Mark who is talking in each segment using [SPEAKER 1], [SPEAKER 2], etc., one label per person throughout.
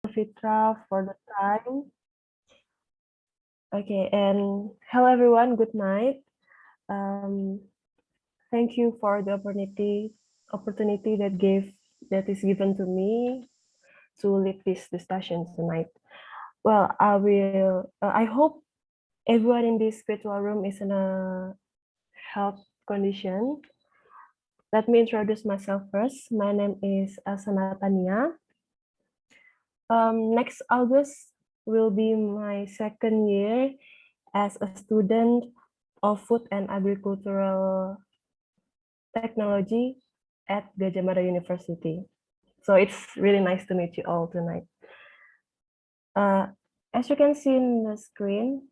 [SPEAKER 1] Fitra for the time. Okay, and hello everyone, good night. Um, Thank you for the opportunity that is given to me to lead this discussion tonight. Well, I hope everyone in this virtual room is in a health condition. Let me introduce myself first. My name is Asana Tania. Next August will be my second year as a student of food and agricultural technology at Gajah Mada University. So it's really nice to meet you all tonight. As you can see in the screen,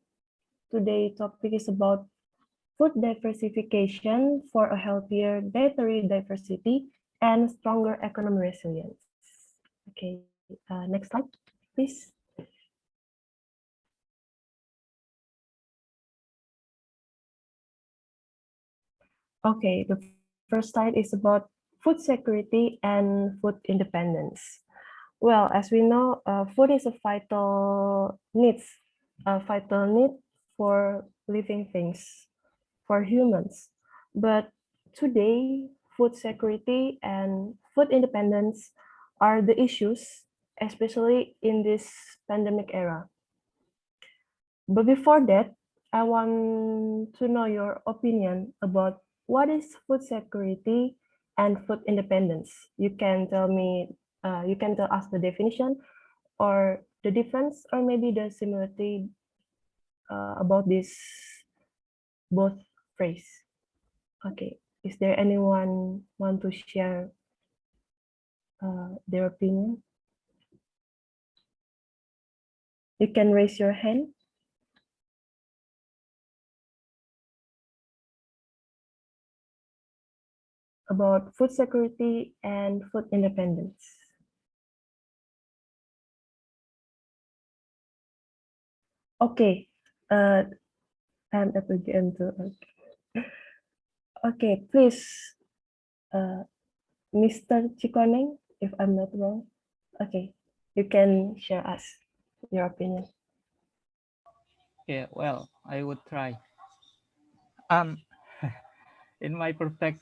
[SPEAKER 1] today's topic is about food diversification for a healthier dietary diversity and stronger economic resilience. Okay, next slide, please. Okay, the first slide is about food security and food independence. Well, as we know, food is a vital need for living things, for humans. But today, food security and food independence are the issues, especially in this pandemic era. But before that, I want to know your opinion about what is food security and food independence. You can tell me, you can tell us the definition or the difference or maybe the similarity about this both phrase. Okay, is there anyone want to share their opinion? You can raise your hand. About food security and food independence. Okay, I'm at the end. Okay, please, Mr. Chikoneng, if I'm not wrong. Okay, you can share us your opinion.
[SPEAKER 2] Yeah, well, I would try. Um, in my perspective,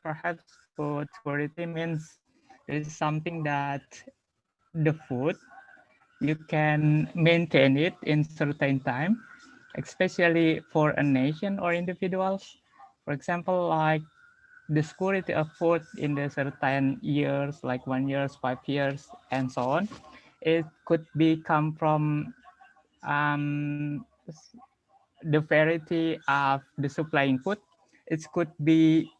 [SPEAKER 2] perhaps food security means it is something that the food you can maintain it in certain time, especially for a nation or individuals. For example, like the security of food in the certain years, like 1 year, 5 years, and so on. It could be come from um, the variety of the supplying food. It could be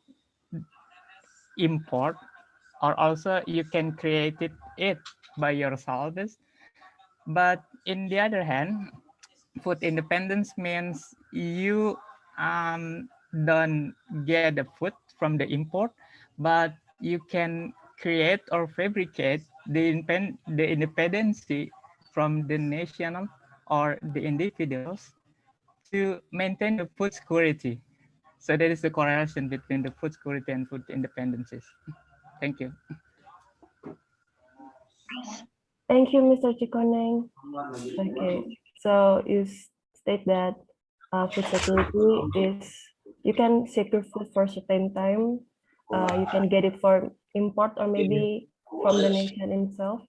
[SPEAKER 2] import, or also you can create it by yourselves. But in the other hand, food independence means you don't get the food from the import, but you can create or fabricate the independency from the national or the individuals to maintain the food security. So there is a correlation between the food security and food independencies. Thank you.
[SPEAKER 1] Thank you, Mr. Chikoneng. Okay, so you state that food security is you can secure food for a certain time. You can get it for import or maybe from the nation itself.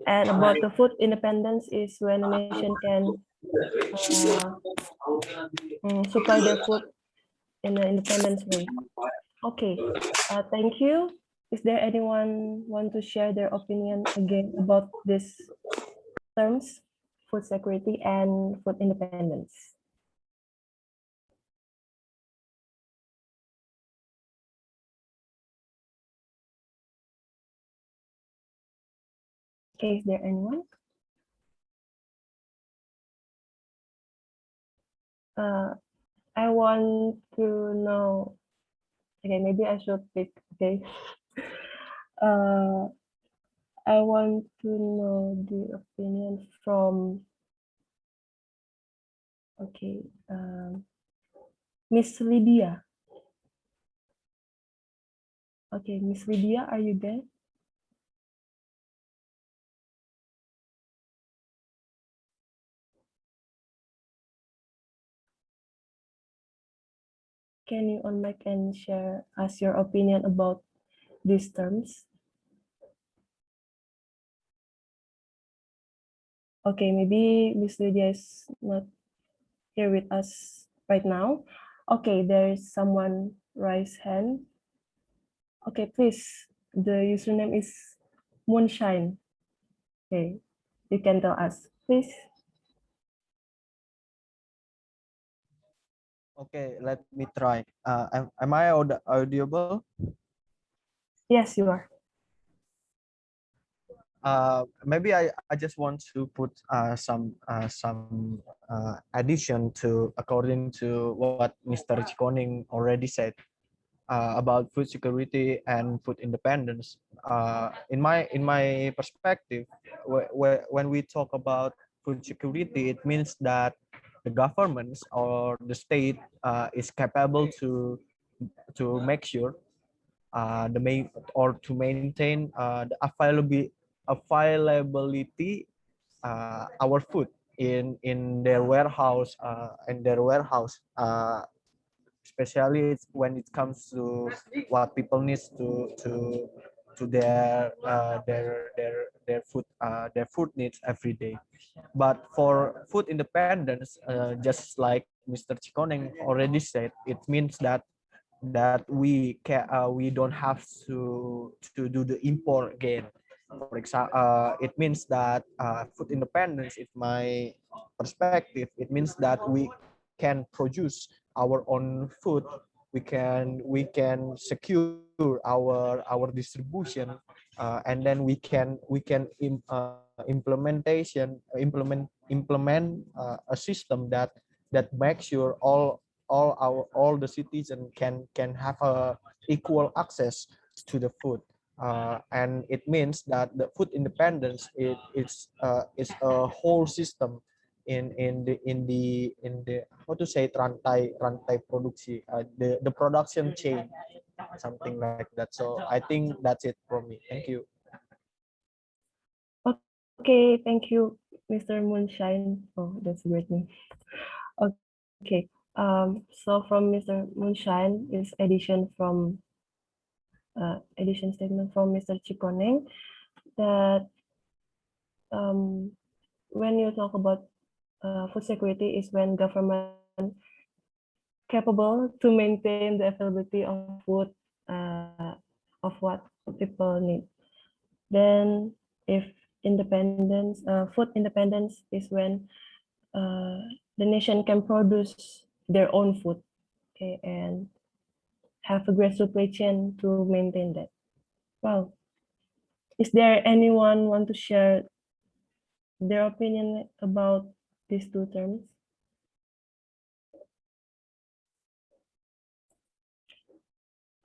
[SPEAKER 1] And about the food independence is when a nation can uh, supply their food in an independent way. Okay, thank you. Is there anyone want to share their opinion again about these terms, food security and food independence? Okay, is there anyone? Uh, I want to know. Okay, maybe I should pick. Okay. Uh, I want to know the opinion from. Okay, Miss Lydia. Okay, Miss Lydia, are you there? can you on mic and share us your opinion about these terms? Okay, maybe Miss Lydia is not here with us right now. Okay, there is someone raise hand. Okay, please. The username is Moonshine. Okay, you can tell us, please.
[SPEAKER 3] Okay, let me try. Am I audible?
[SPEAKER 1] Yes, you are.
[SPEAKER 3] Maybe I just want to put some addition to according to what Mr. Chikoning already said about food security and food independence. In my perspective, when we talk about food security, it means that the governments or the state is capable to make sure the main or to maintain the availability our food in their warehouse especially when it comes to what people need to their food needs every day. But for food independence, just like Mr. Chikoneng already said, it means that we don't have to do the import again. For example, it means that food independence, in my perspective, it means that we can produce our own food. We can secure our distribution, and then we can implement a system that makes sure all the citizens can have a equal access to the food. And it means that the food independence is a whole system in the how to say it, rantai produksi, the production chain, something like that. So I think that's it from me. Thank you.
[SPEAKER 1] Okay, thank you, Mr. Moonshine. Oh, that's a great name. Okay. So from Mr. Moonshine is addition statement from Mr. Chikoneng that when you talk about food security is when government capable to maintain the availability of food of what people need. Then if food independence is when the nation can produce their own food, okay, and have a great supply chain to maintain that. Well, is there anyone want to share their opinion about these two terms?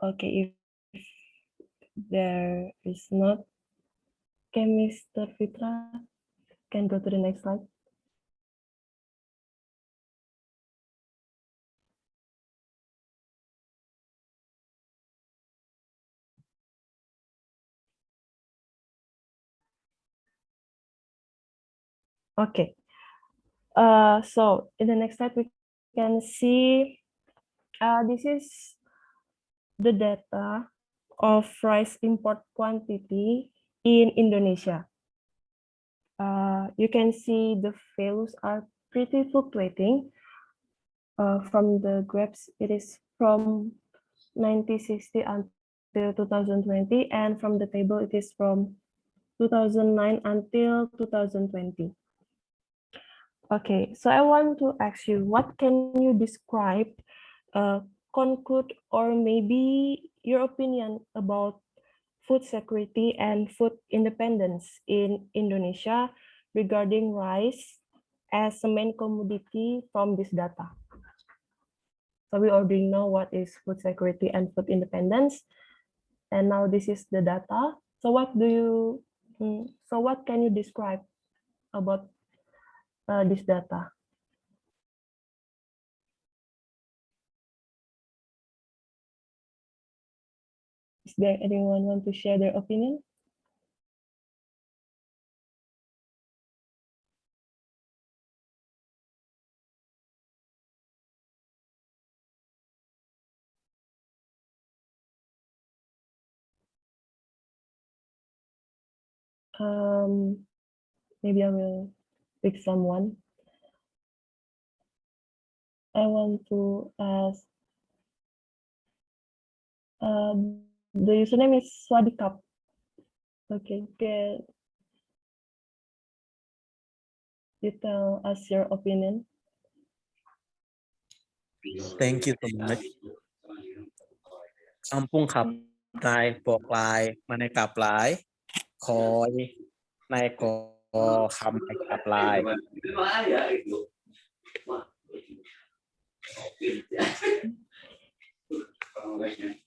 [SPEAKER 1] Okay, if there is not, okay, Mr. Fitra can go to the next slide. Okay. So in the next slide, we can see this is the data of rice import quantity in Indonesia. You can see the values are pretty fluctuating. From the graphs, it is from 1960 until 2020, and from the table, it is from 2009 until 2020. Okay, so I want to ask you, what can you describe, conclude, or maybe your opinion about food security and food independence in Indonesia regarding rice as a main commodity from this data? So we already know what is food security and food independence, and now this is the data. So what can you describe about this data? Is there anyone want to share their opinion? Maybe I will pick someone. I want to ask. The username is Swadikap. Okay, can you tell us your opinion?
[SPEAKER 4] Thank you so much คำพุ่งขับนายบอกลายมาในกลับลายคอยนายกอคำในกลับลาย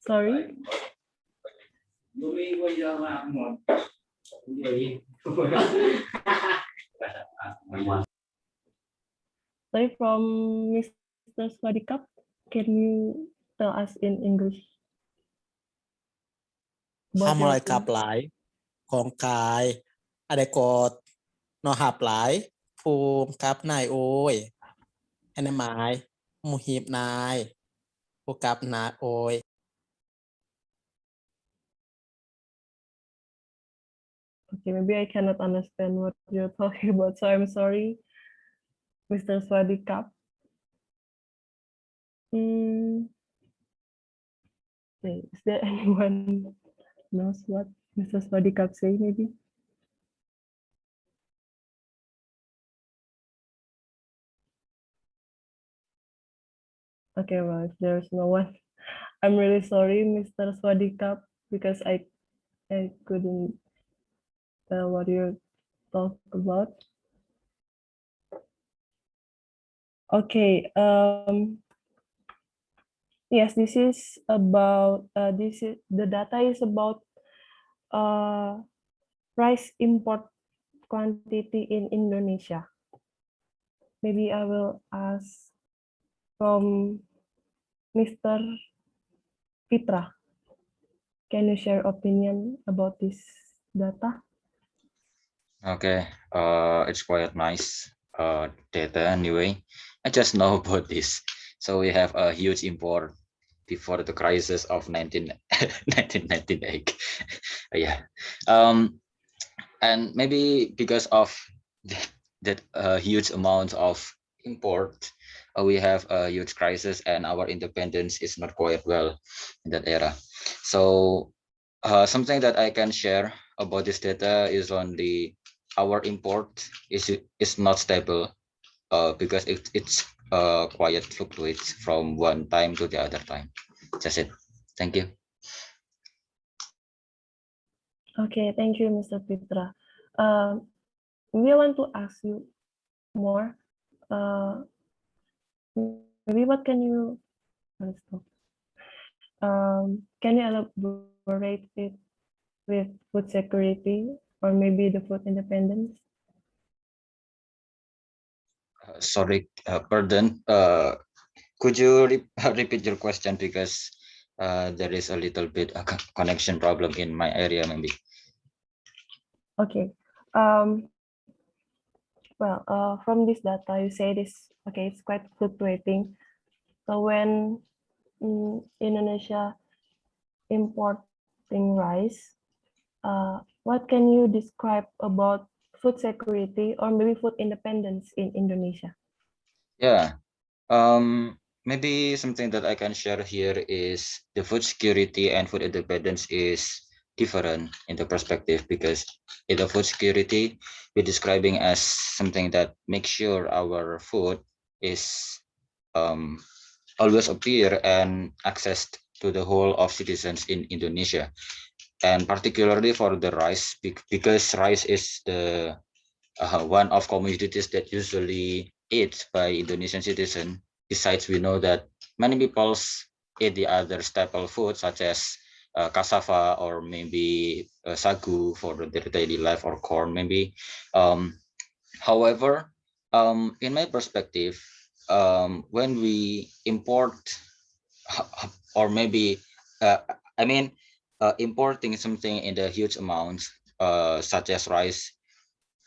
[SPEAKER 1] Sorry. Sorry, from Mr. Swadikap, can you tell us in English?
[SPEAKER 4] ทำอะไรกลับหลายของกายอะไรกอดนอหับหลายภูมิกับนายโอ้ยอันนั้นหมายหมูหีบนายผู้กับนาโอย
[SPEAKER 1] Okay, maybe I cannot understand what you're talking about, so I'm sorry, Mr. Swadikap. Wait, is there anyone knows what Mr. Swadikap say, maybe? Okay, well, if there's no one, I'm really sorry, Mr. Swadikap, because I couldn't tell what you talk about. Okay, yes, this is about the data is about rice import quantity in Indonesia. Maybe I will ask from Mr. Fitra. Can you share opinion about this data?
[SPEAKER 5] Okay, it's quite nice data anyway. I just know about this. So we have a huge import before the crisis of 1998. Yeah. And maybe because of that huge amount of import, we have a huge crisis and our independence is not quite well in that era. So something that I can share about this data is on our import is not stable because it's quite fluctuates from one time to the other time. That's it. Thank you.
[SPEAKER 1] Okay, thank you, Mr. Fitra. We want to ask you more. Maybe what can you can you elaborate it with food security or maybe the food independence?
[SPEAKER 5] Sorry, pardon. Could you repeat your question because there is a little bit a connection problem in my area, maybe.
[SPEAKER 1] Okay. Well, from this data, you say this. Okay, it's quite fluctuating. So when Indonesia importing rice, what can you describe about food security or maybe food independence in Indonesia?
[SPEAKER 5] Yeah. Maybe something that I can share here is the food security and food independence is different in the perspective because in the food security we're describing as something that makes sure our food is always appear and accessed to the whole of citizens in Indonesia, and particularly for the rice because rice is the one of commodities that usually eat by Indonesian citizen. Besides, we know that many people eat the other staple food such as cassava or maybe sagu for their daily life or corn maybe. However, in my perspective, when we import or maybe I mean importing something in the huge amounts such as rice,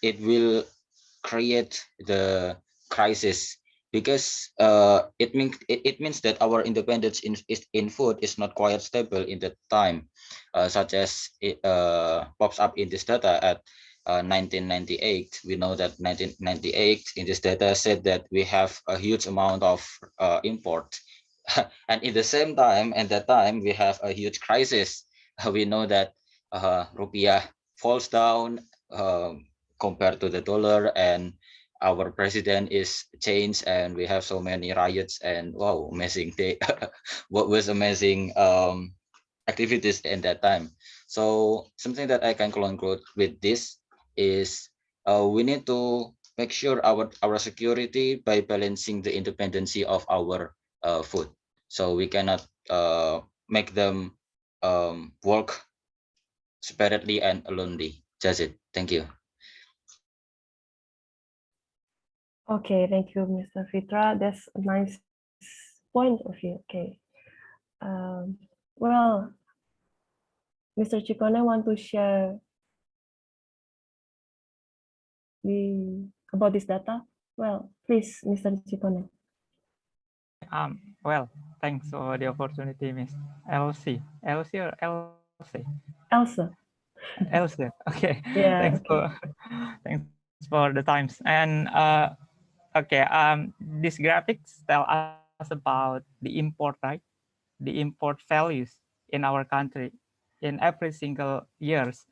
[SPEAKER 5] it will create the crisis because it means that our independence in food is not quite stable in that time, such as it pops up in this data at 1998. We know that 1998 in this data said that we have a huge amount of import. And in the same time, at that time, we have a huge crisis. We know that rupiah falls down compared to the dollar, and our president is changed, and we have so many riots, and wow, amazing day. What was amazing activities in that time. So something that I can conclude with this is we need to make sure our security by balancing the independency of our food. So we cannot make them work separately and alonely. That's it. Thank you.
[SPEAKER 1] Okay, thank you, Mr. Fitra. That's a nice point of view. Okay. Well, Mr. Chikone want to share about this data? Well, please, Mr. Chikone.
[SPEAKER 2] Well, thanks for the opportunity, Miss Elsie. Elsie or Elsie?
[SPEAKER 1] Elsa.
[SPEAKER 2] Elsie. Okay.
[SPEAKER 1] Yeah,
[SPEAKER 2] Thanks
[SPEAKER 1] okay.
[SPEAKER 2] for thanks for the times. And okay, these graphics tell us about the import, right? The import values in our country in every single years.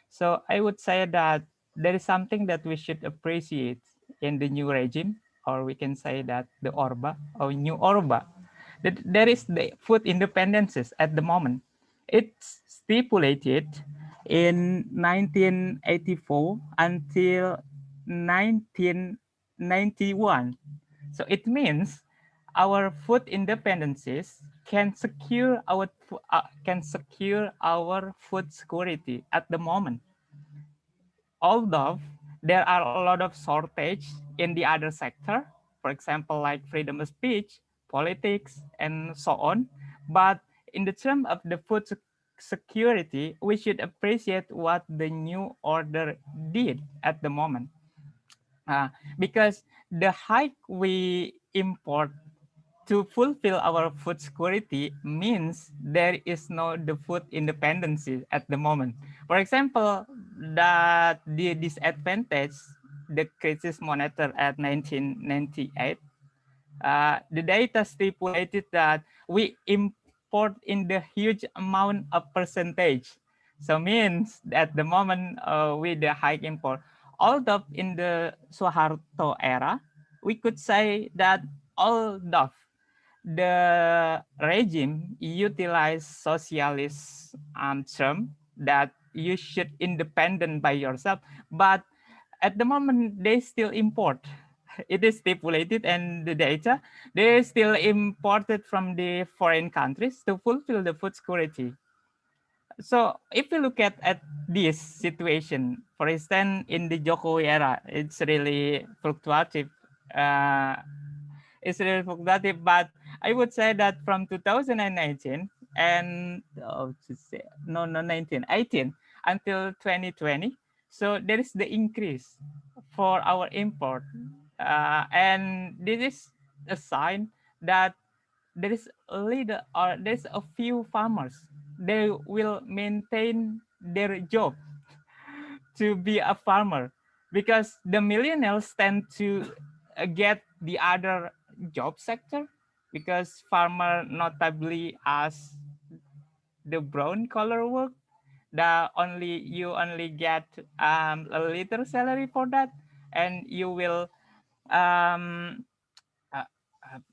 [SPEAKER 2] So I would say that there is something that we should appreciate in the new regime, or we can say that the Orba or new Orba, that there is the food independences at the moment. It's stipulated in 1984 until 1991. So it means our food independences can secure our food security at the moment. Although there are a lot of shortage in the other sector, for example, like freedom of speech, politics, and so on. But in the term of the food security, we should appreciate what the new order did at the moment. Because the hike we import to fulfill our food security means there is no the food independency at the moment. For example, that the disadvantage, the crisis monitor at 1998, the data stipulated that we import in the huge amount of percentage. So means at the moment with the high import, although in the Suharto era, we could say that although the regime utilized socialist term that you should independent by yourself, but at the moment they still import. It is stipulated and the data, they still imported from the foreign countries to fulfill the food security. So if you look at this situation, for instance, in the Jokowi era, it's really fluctuative. It's really fluctuative, but I would say that from 2019 and no 19 18 until 2020, so there is the increase for our import, and this is a sign that there is a leader or there's a few farmers, they will maintain their job to be a farmer, because the millennials tend to get the other job sector, because farmer notably as the brown collar work that you only get a little salary for that, and you will um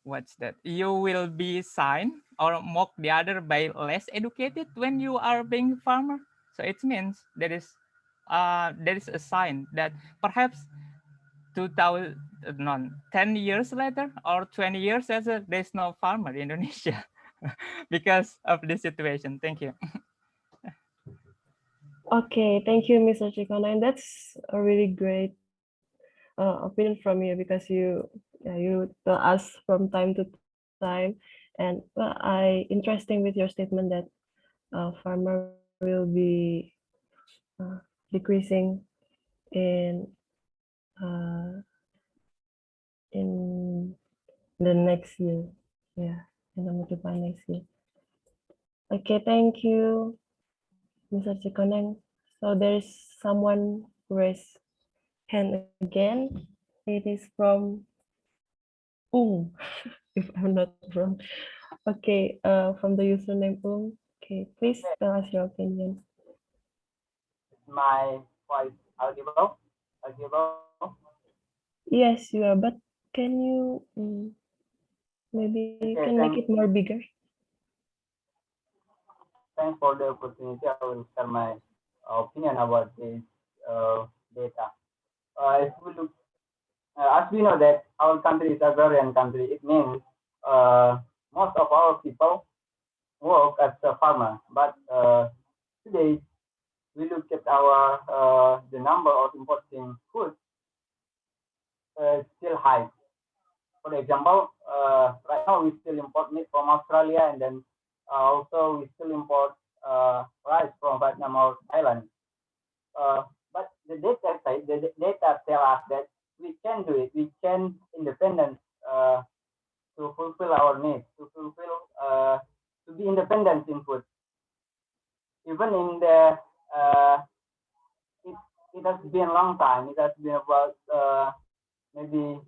[SPEAKER 2] what's that, you will be signed or mock the other by less educated when you are being farmer. So it means there is a sign that perhaps 2000 no, 10 years later or 20 years later there's no farmer in Indonesia because of this situation. Thank you.
[SPEAKER 1] Okay, thank you, Mr. Chikone. And that's a really great opinion from you, because you tell us from time to time, and interesting with your statement that farmer will be decreasing in in the next year. Yeah, in the multiple next year. Okay, thank you, Mr. Chikoneng. So there's someone raise hand again. It is from if I'm not wrong. Okay, from the username Okay, please tell us your opinion.
[SPEAKER 6] My voice audible?
[SPEAKER 1] Yes, you are, but can you maybe
[SPEAKER 6] Okay,
[SPEAKER 1] can make it more bigger?
[SPEAKER 6] Thanks for the opportunity. I will share my opinion about this data. If we look, as we know that our country is a agrarian country, it means most of our people work as a farmer. But today, we look at our the number of importing food still high. For example, right now we still import meat from Australia, and then also we still import rice from Vietnam or Thailand. But the data side, the data tell us that we can do it. We can independent to fulfill our needs, to be independent in food. Even in the it, it has been a long time. It has been about maybe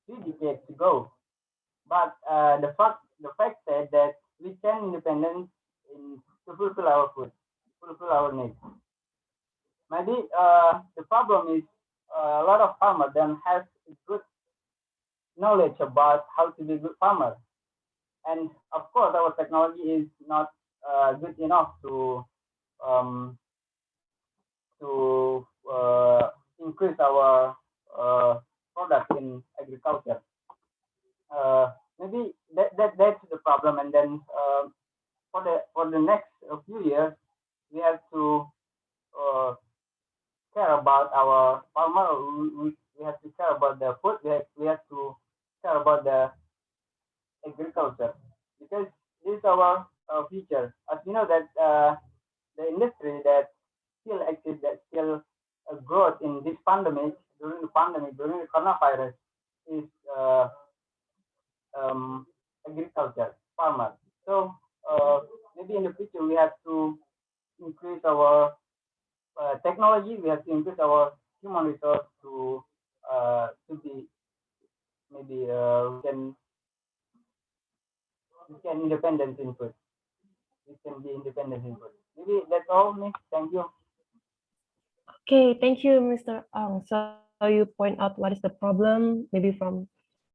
[SPEAKER 6] 3 decades ago. But the fact said that we can independent in to fulfill our food, fulfill our needs. Maybe the problem is a lot of farmers don't have good knowledge about how to be good farmer, and of course our technology is not good enough um, to increase our product in agriculture. Maybe that's the problem, and then for the next few years we have to uh, care about our farmer. We have to care about the food. We have to care about the agriculture because this is our future. As you know that the industry that still active, that still growth in this pandemic, during the coronavirus, is agriculture, farmer. So maybe in the future we have to increase our technology. We have to increase our human resource to be maybe we can independent in food. We can be independent in food. Maybe that's all, Miss. Thank you.
[SPEAKER 1] Okay, thank you, Mr. Ong. So you point out what is the problem, maybe from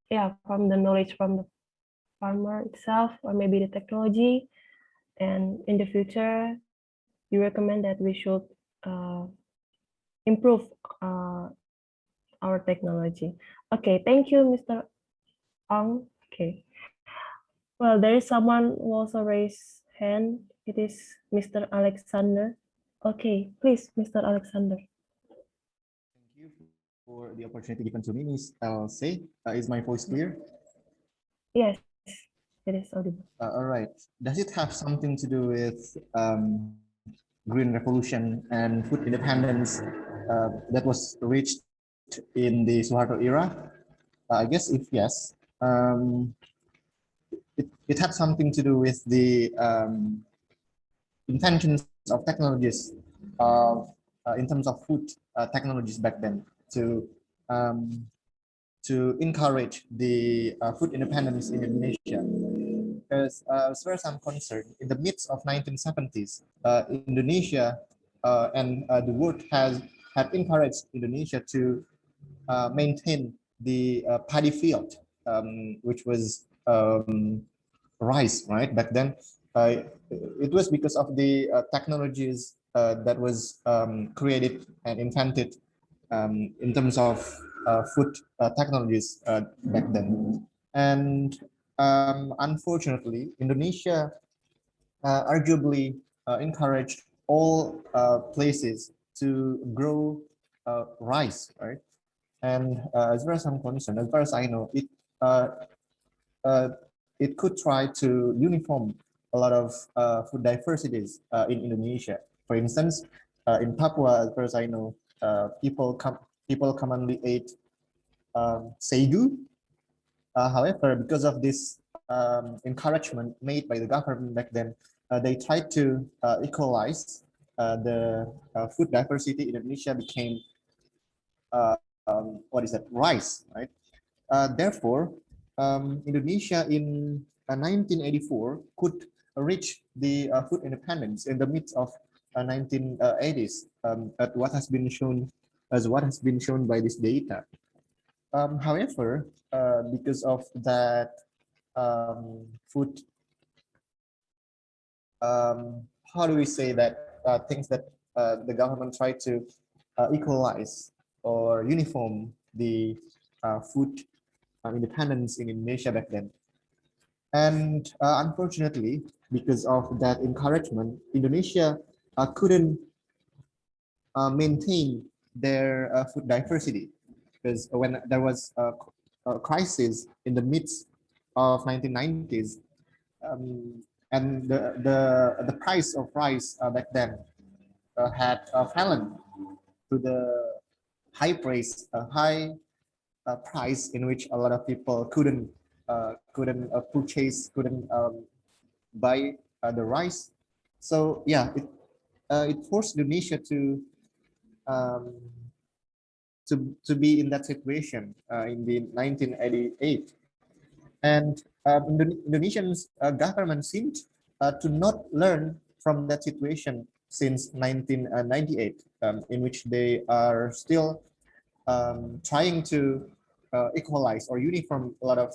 [SPEAKER 1] the knowledge from the farmer itself, or maybe the technology. And in the future, you recommend that we should uh, improve uh, our technology. Okay, thank you, Mr. Ong. Okay. Well, there is someone who also raised hand. It is Mr. Alexander. Okay, please, Mr. Alexander.
[SPEAKER 3] Thank you for the opportunity given to me, Ms. LC. Is my voice clear?
[SPEAKER 1] Yes, it is audible.
[SPEAKER 3] All right. Does it have something to do with green revolution and food independence that was reached in the Suharto era? I guess if yes, it had something to do with the intentions of technologies in terms of food technologies back then um, to encourage the food independence in Indonesia. Because as far as I'm concerned, in the midst of 1970s, Indonesia and the world had encouraged Indonesia to maintain the paddy field, which was rice, right? Back then, it was because of the technologies that was created and invented in terms of food technologies back then. And unfortunately, Indonesia arguably encouraged all places to grow rice, right? And as far as I'm concerned, as far as I know, uh, uh, it could try to uniform a lot of food diversities in Indonesia. For instance, in Papua, as far as I know, people commonly ate seigu. However, because of this encouragement made by the government back then, they tried to equalize the food diversity in Indonesia became what is that, rise, right? Therefore, Indonesia in 1984 could reach the food independence in the midst of 1980s, at what has been shown by this data. However, because of that food, how do we say that, things that the government tried to equalize or uniform the food independence in Indonesia back then. And unfortunately, because of that encouragement, Indonesia couldn't maintain their food diversity, because when there was a crisis in the midst of 1990s, and the price of rice back then had fallen to the high price in which a lot of people couldn't purchase, couldn't buy the rice. So yeah, it forced Indonesia um, to be in that situation in the 1988, and Indonesian government seemed to not learn from that situation since 1998, in which they are still trying to equalize or uniform a lot of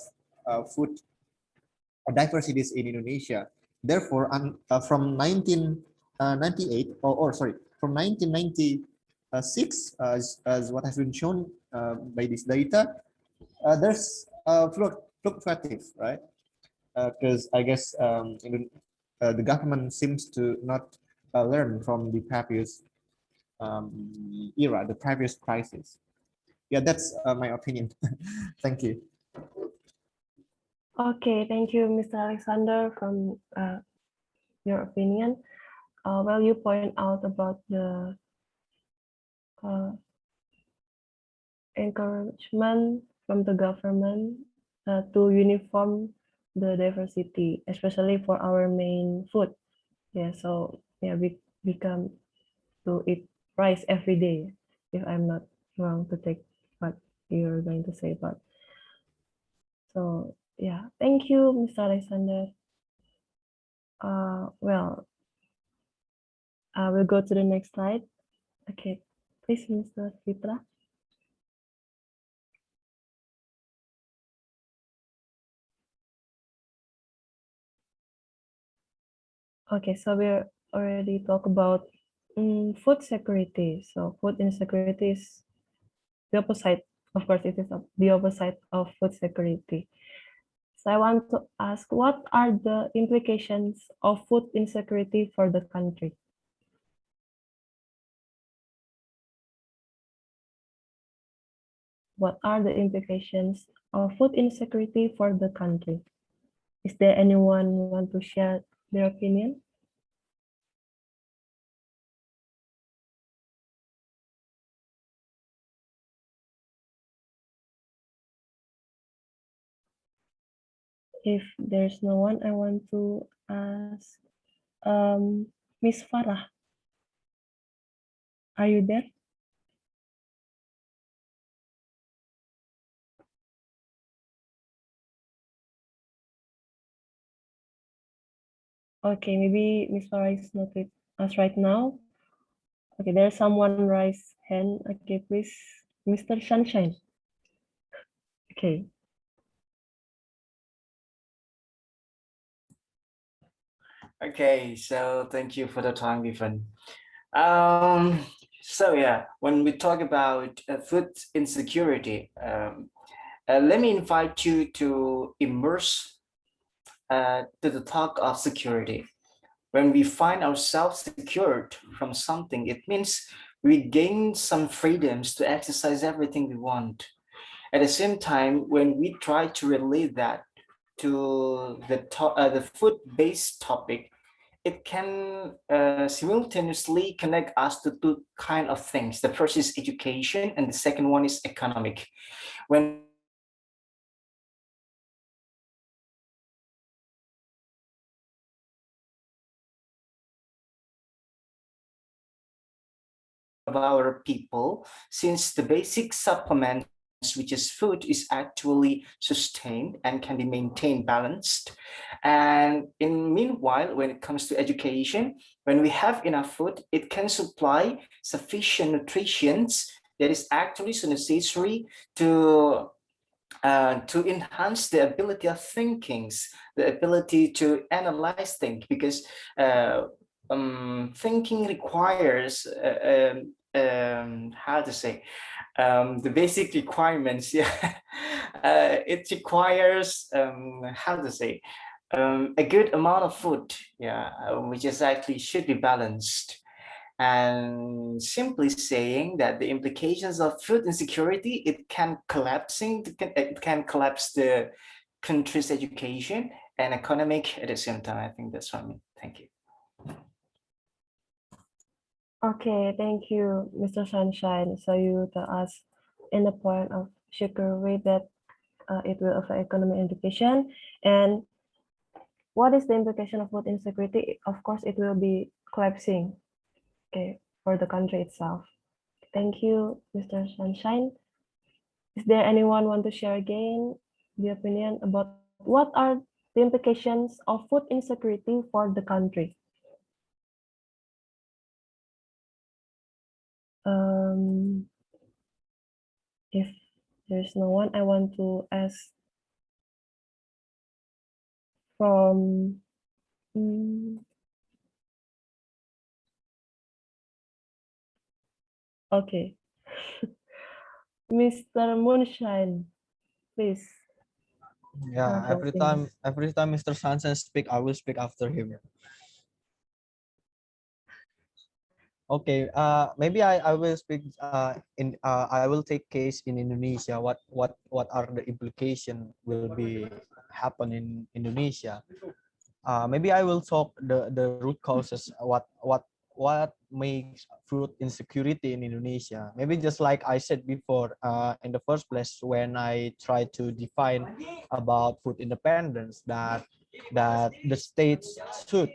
[SPEAKER 3] food diversities in Indonesia. Therefore, from 1998, or sorry, from 1996, as what has been shown by this data, there's fluctuative, right? Because I guess the government seems to not learn from the previous era, the previous crisis. Yeah, that's my opinion. Thank you.
[SPEAKER 1] Okay, thank you, Mr. Alexander, from your opinion. Well, you point out about the encouragement from the government to uniform the diversity, especially for our main food. Yeah, so yeah, we become to eat rice every day, if I'm not wrong to take what you're going to say about. So yeah, thank you, Mr. Alexander. Well, I will go to the next slide. Okay, please, Mr. Fitra. Okay, so we already talked about food security. So food insecurity is the opposite. Of course, it is the opposite of food security. So I want to ask, what are the implications of food insecurity for the country? What are the implications of food insecurity for the country? Is there anyone want to share their opinion? If there's no one, I want to ask Miss Farah. Are you there? Okay, maybe Miss Farah is not with us right now. Okay, there's someone raise hand. Okay, please, Mr. Sunshine. Okay.
[SPEAKER 7] Okay, so thank you for the time given. So yeah, when we talk about food insecurity, let me invite you to immerse to the talk of security. When we find ourselves secured from something, it means we gain some freedoms to exercise everything we want. At the same time, when we try to relate that to the food-based topic, it can simultaneously connect us to two kind of things. The first is education, and the second one is economic. When our people, since the basic supplements, which is food, is actually sustained and can be maintained balanced. And in meanwhile, when it comes to education, when we have enough food, it can supply sufficient nutrition that is actually so necessary to enhance the ability of thinkings, the ability to analyze things, because thinking requires how to say, the basic requirements. Yeah, it requires how to say, a good amount of food. Yeah, which is actually should be balanced. And simply saying that the implications of food insecurity, it can collapse the country's education and economic at the same time. I think that's what I mean. Thank you.
[SPEAKER 1] Okay, thank you, Mr. Sunshine. So you tell us in the point of security that it will affect economic education. And what is the implication of food insecurity? Of course, it will be collapsing, okay, for the country itself. Thank you, Mr. Sunshine. Is there anyone want to share again the opinion about what are the implications of food insecurity for the country? If there's no one, I want to ask from okay, Mr. Moonshine, please.
[SPEAKER 3] Yeah,
[SPEAKER 1] have your opinion.
[SPEAKER 3] every time Mr. Sansan speak, I will speak after him. Okay, maybe I will speak I will take case in Indonesia. What are the implication will be happen in Indonesia? Maybe I will talk the root causes. What makes food insecurity in Indonesia? Maybe just like I said before, in the first place when I tried to define about food independence, that the states should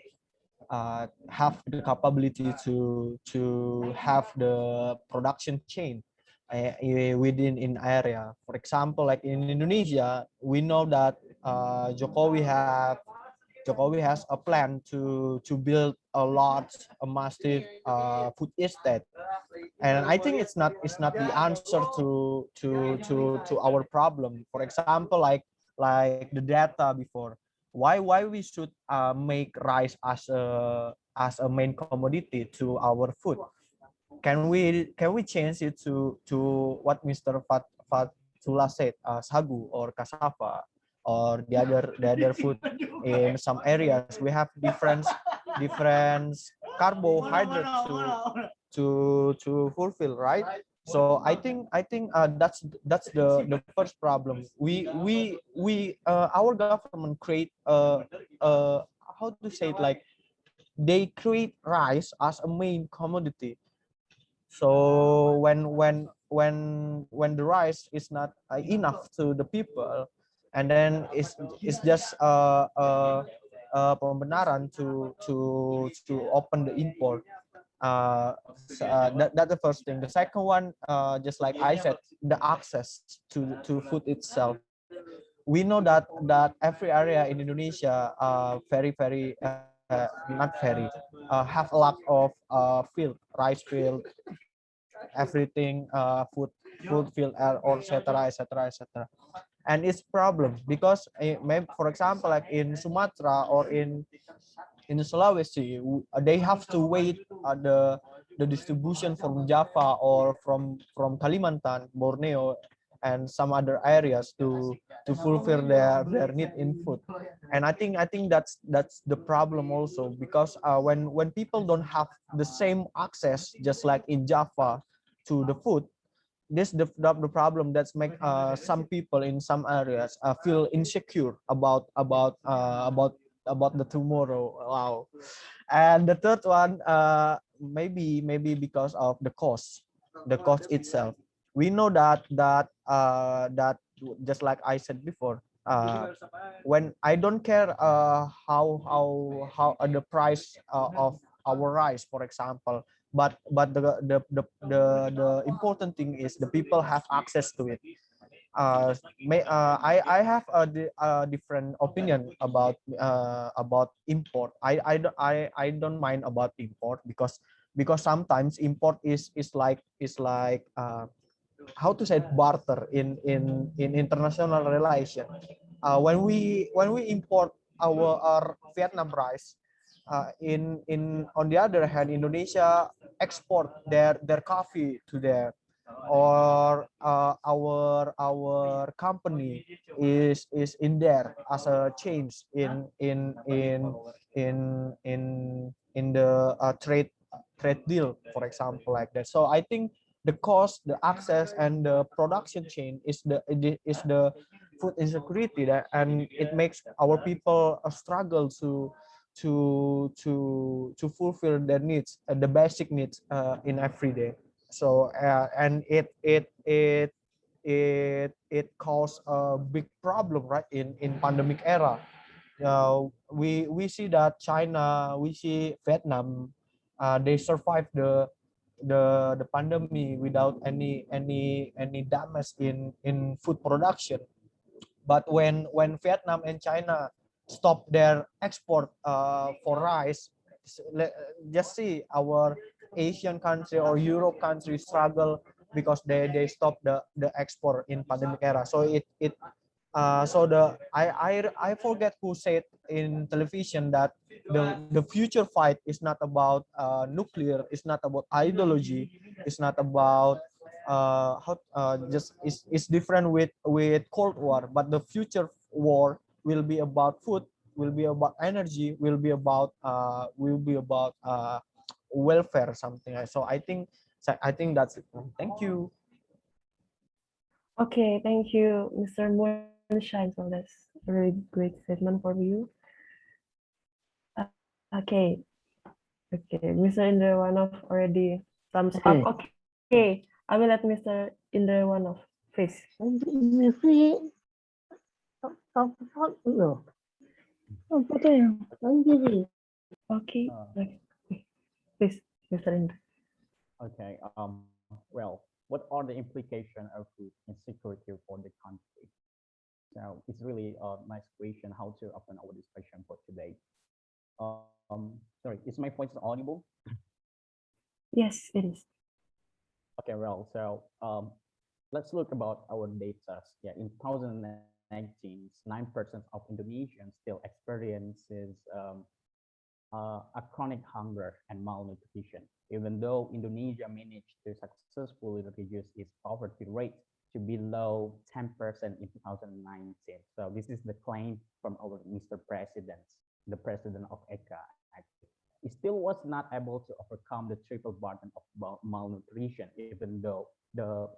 [SPEAKER 3] have the capability to have the production chain within in area. For example, like in Indonesia, we know that Jokowi has a plan to build a massive food estate, and I think it's not the answer to our problem. For example, like the data before, why we should make rice as a main commodity to our food? Can we change it to what Mr. Fatullah said, sagu or cassava or the other food? In some areas we have different carbohydrates to fulfill, right? So I think that's the first problem. Our government create how to say it, like they create rice as a main commodity. So when the rice is not enough to the people, and then it's just pembenaran to open the import. That's the first thing. The second one, just like I said, the access to food itself. We know that every area in Indonesia very not very have a lot of field, rice field, everything, food field, or etc. And it's problem because maybe, for example, like in Sumatra or in Sulawesi, they have to wait the distribution from Java or from Kalimantan, Borneo, and some other areas to fulfill their need in food. And I think that's the problem also, because when people don't have the same access, just like in Java, to the food, this the problem that's make some people in some areas feel insecure about the tomorrow. Wow. And the third one, maybe because of the cost itself. We know that just like I said before, when I don't care how the price of our rice, for example, the important thing is the people have access to it. I have a different opinion about import. I don't mind about import because sometimes import is like how to say it, barter in international relation. When we import our Vietnam rice, in on the other hand, Indonesia export their coffee to there, or our company is in there as a change in the trade deal, for example, like that. So I think the cost, the access, and the production chain is the food insecurity, that, and it makes our people struggle to fulfill their needs, the basic needs in every day. So and it caused a big problem, right, in pandemic era. We see that China, we see Vietnam, they survived the pandemic without any damage in food production. But when Vietnam and China stop their export for rice, just see our Asian country or Europe country struggle because they stop the export in pandemic era. So so I forget who said in television that the future fight is not about nuclear, it's not about ideology, it's not about how just it's different with Cold War, but the future war will be about food, will be about energy, will be about welfare, something. So I think that's it. Thank you.
[SPEAKER 1] Okay, thank you, Mr. Moonshine, for this really great statement for you. Okay, Mr. Indrawanov already thumbs up. Okay, I will let Mr. Indrawanov please. Okay, please, Mr. Indra.
[SPEAKER 8] Okay. Well, what are the implications of food insecurity for the country? So it's really a nice question how to open our discussion for today. Sorry, is my voice audible?
[SPEAKER 1] Yes, it is.
[SPEAKER 8] Okay, well, so let's look about our data. Yeah, in 2019, 9% of Indonesians still experiences a chronic hunger and malnutrition, even though Indonesia managed to successfully reduce its poverty rate to below 10% in 2019. So this is the claim from our Mr. President, the president of ECA. It still was not able to overcome the triple burden of malnutrition, even though the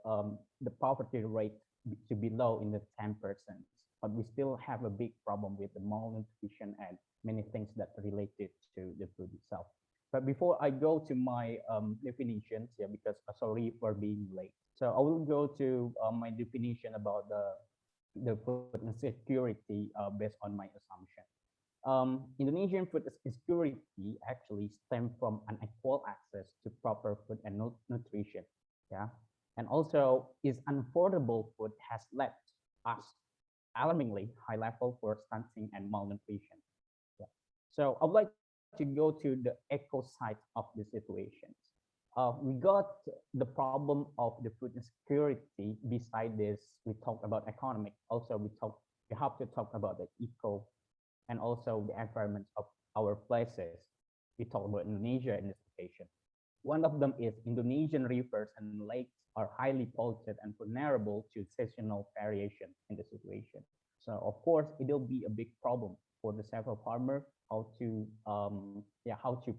[SPEAKER 8] poverty rate to be low in the 10%. But we still have a big problem with the malnutrition and many things that are related to the food itself. But before I go to my definitions, yeah, because sorry for being late. So I will go to my definition about the food insecurity based on my assumption. Indonesian food insecurity actually stem from unequal access to proper food and nutrition. Yeah, and also is unaffordable food has led us alarmingly high level for stunting and malnutrition. Yeah. So I would like to go to the eco side of the situation. We got the problem of the food insecurity. Beside this, we talk about economic. Also, we have to talk about the eco and also the environment of our places. We talk about Indonesia in this occasion. One of them is Indonesian rivers and lakes are highly polluted and vulnerable to seasonal variation in the situation. So of course, it will be a big problem for the several farmer how to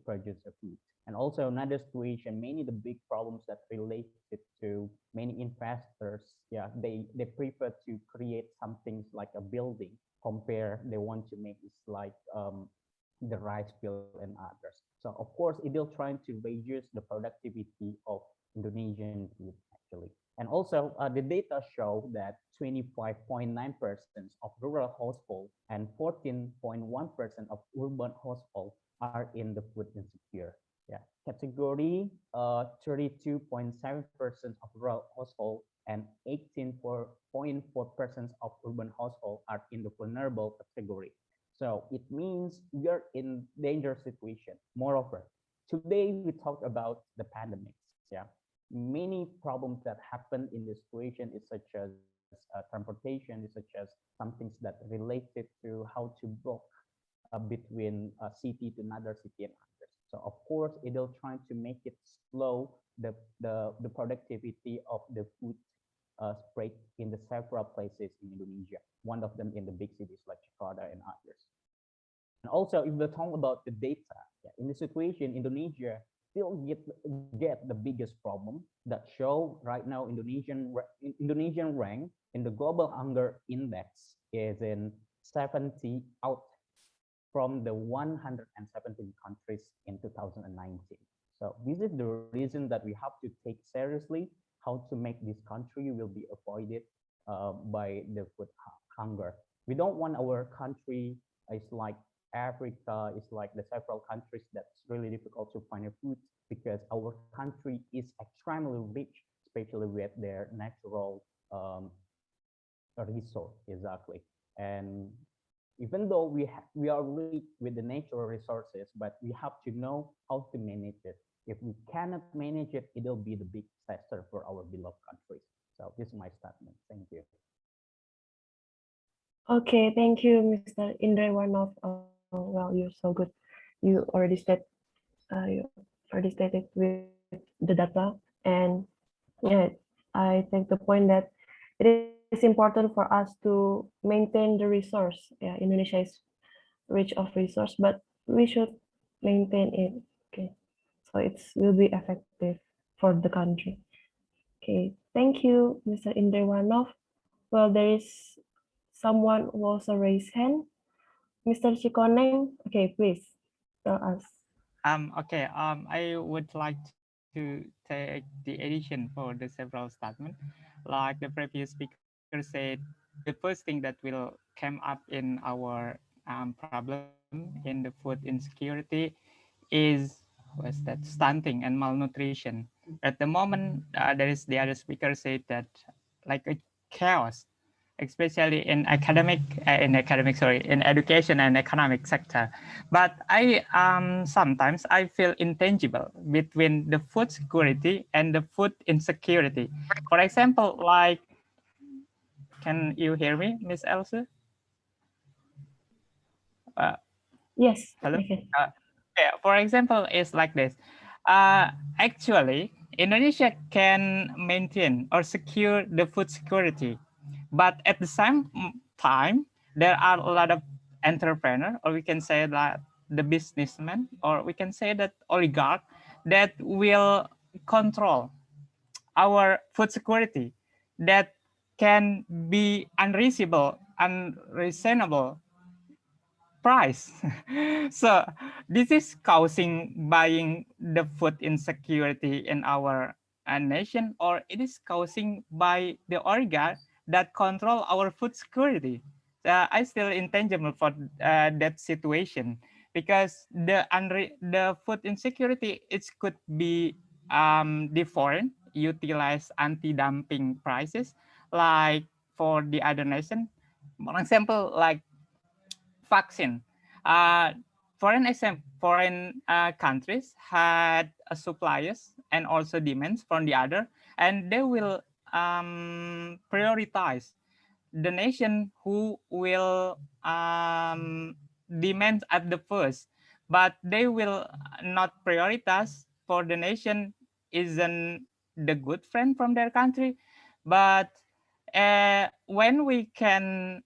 [SPEAKER 8] produce the food. And also another situation, many of the big problems that related to many investors, they prefer to create something like a building compare they want to make this like the rice field and others. So of course, it will trying to reduce the productivity of Indonesian food actually. And also the data show that 25.9% of rural households and 14.1% of urban households are in the food insecure. Yeah, category 32.7% of rural household and 18.4% of urban household are in the vulnerable category. So it means we are in danger situation. Moreover, today we talk about the pandemics. Yeah, many problems that happen in this situation is such as transportation, is such as some things that related to how to book between a city to another city and others. So of course, it'll try to make it slow the productivity of the food spread in the several places in Indonesia. One of them in the big cities like Jakarta and others. And also, if we talk about the data, yeah, in the situation, Indonesia still get the biggest problem that show right now Indonesian rank in the global hunger index is in 70 out from the 117 countries in 2019. So this is the reason that we have to take seriously how to make this country will be avoided by the food hunger. We don't want our country is like Africa, is like the several countries that's really difficult to find a food because our country is extremely rich, especially with their natural resource, exactly. And even though we are rich with the natural resources, but we have to know how to manage it. If we cannot manage it, it'll be the big disaster for our beloved countries. So this is my statement. Thank you.
[SPEAKER 1] Okay, thank you, Mr. Indra Warnov. Well, you're so good. You already stated with the data, and yeah, I think the point that it is important for us to maintain the resource. Yeah, Indonesia is rich of resource, but we should maintain it. Okay, so it will be effective for the country. Okay, thank you, Mr. Indra Warnov. Well, there is someone who also raised hand. Mr. Chikoneng, okay, please tell us.
[SPEAKER 2] Okay. I would like to take the addition for the several statement. Like the previous speaker said, the first thing that will come up in our problem in the food insecurity is was that stunting and malnutrition. At the moment, there is the other speaker said that like a chaos, especially in education and economic sector. But I sometimes I feel intangible between the food security and the food insecurity. For example, like, can you hear me, Miss Elsa? Uh,
[SPEAKER 1] Yes,
[SPEAKER 2] Hello.
[SPEAKER 1] okay.
[SPEAKER 2] Yeah, for example, it's like this. Actually, Indonesia can maintain or secure the food security, but at the same time, there are a lot of entrepreneur, or we can say that the businessmen, or we can say that oligarch that will control our food security, that can be unreasonable price. So this is causing buying the food insecurity in our nation, or it is causing by the oligarch that control our food security. I still intangible for that situation, because the food insecurity, it could be the foreign utilize anti-dumping prices, like for the other nation. For example, like vaccine. Uh, foreign countries had suppliers and also demands from the other, and they will prioritize the nation who will demand at the first, but they will not prioritize for the nation isn't the good friend from their country. But when we cannot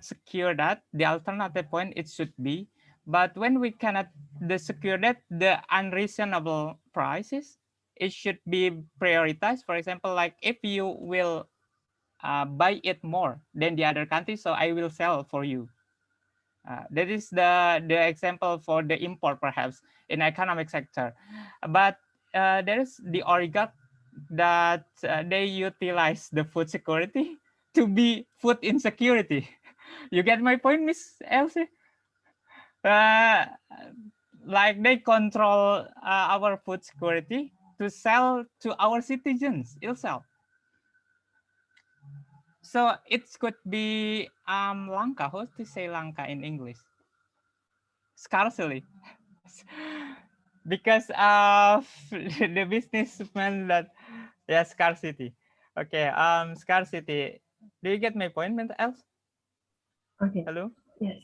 [SPEAKER 2] secure that, the alternative point it should be. But when we cannot secure that, the unreasonable prices, it should be prioritized. For example, like if you will buy it more than the other country, so I will sell for you. That is the example for the import, perhaps in economic sector. But there is the oligarch that they utilize the food security to be food insecurity. You get my point, Miss Elsie? Uh, like they control our food security to sell to our citizens itself. So it could be langka. How to say langka in English? Scarcely. Because of the businessman that scarcity. Okay, scarcity. Do you get my point, else?
[SPEAKER 1] Okay.
[SPEAKER 2] Hello?
[SPEAKER 1] Yes.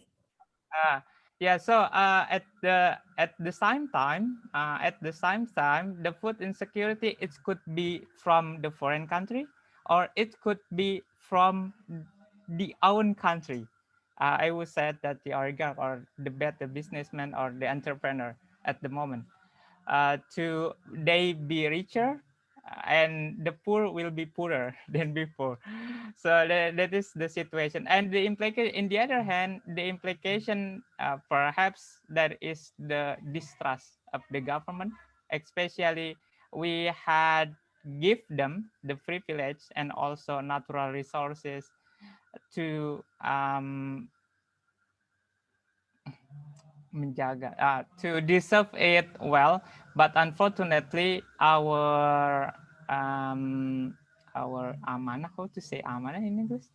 [SPEAKER 2] Yeah, so at the same time, the food insecurity, it could be from the foreign country, or it could be from the own country. I would say that the oligarch or the businessman or the entrepreneur at the moment, to they be richer, and the poor will be poorer than before. So that is the situation. And the implication, in the other hand, the implication perhaps that is the distrust of the government, especially we had give them the privilege and also natural resources to menjaga, to deserve it well, but unfortunately our amanah, how to say amanah in English,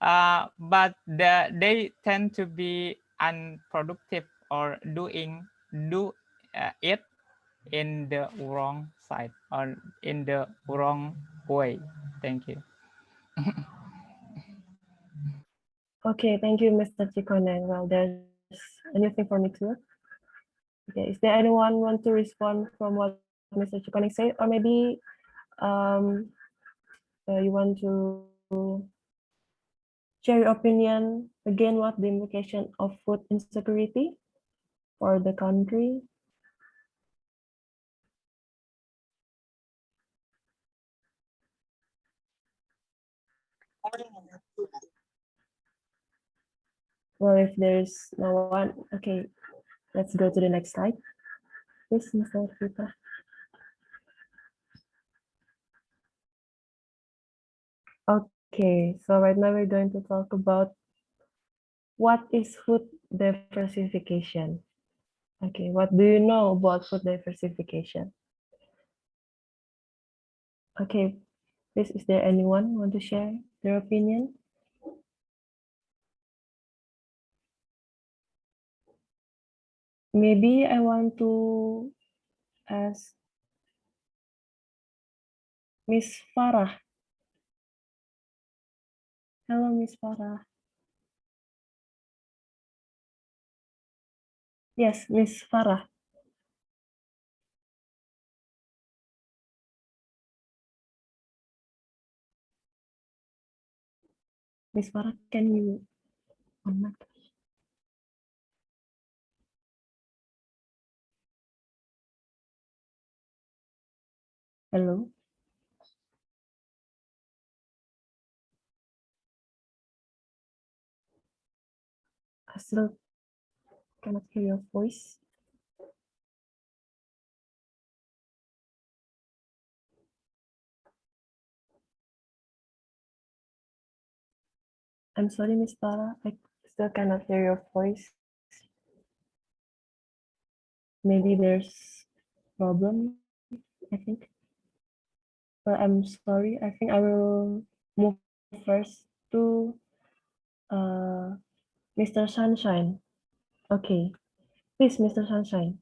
[SPEAKER 2] but they tend to be unproductive or do it in the wrong side or in the wrong way. Thank you.
[SPEAKER 1] Okay, thank you, Mr. Chikone. Well, there's a new thing for me too. Okay, is there anyone want to respond from what Mr. Chikone said, or maybe you want to share your opinion again? What the implication of food insecurity for the country? Well, if there's no one, okay, let's go to the next slide. Please, Mr. Vita. Okay, so right now we're going to talk about what is food diversification. Okay, what do you know about food diversification? Okay, please, is there anyone want to share their opinion? Maybe I want to ask Miss Farah. Hello, Miss Farah. Yes, Miss Farah. Miss Farah, can you unmute? Hello. I still cannot hear your voice. I'm sorry, Miss Farah. I still cannot hear your voice. Maybe there's problem, I think. Well, I'm sorry. I think I will move first to Mr. Sunshine. Okay, please, Mr. Sunshine.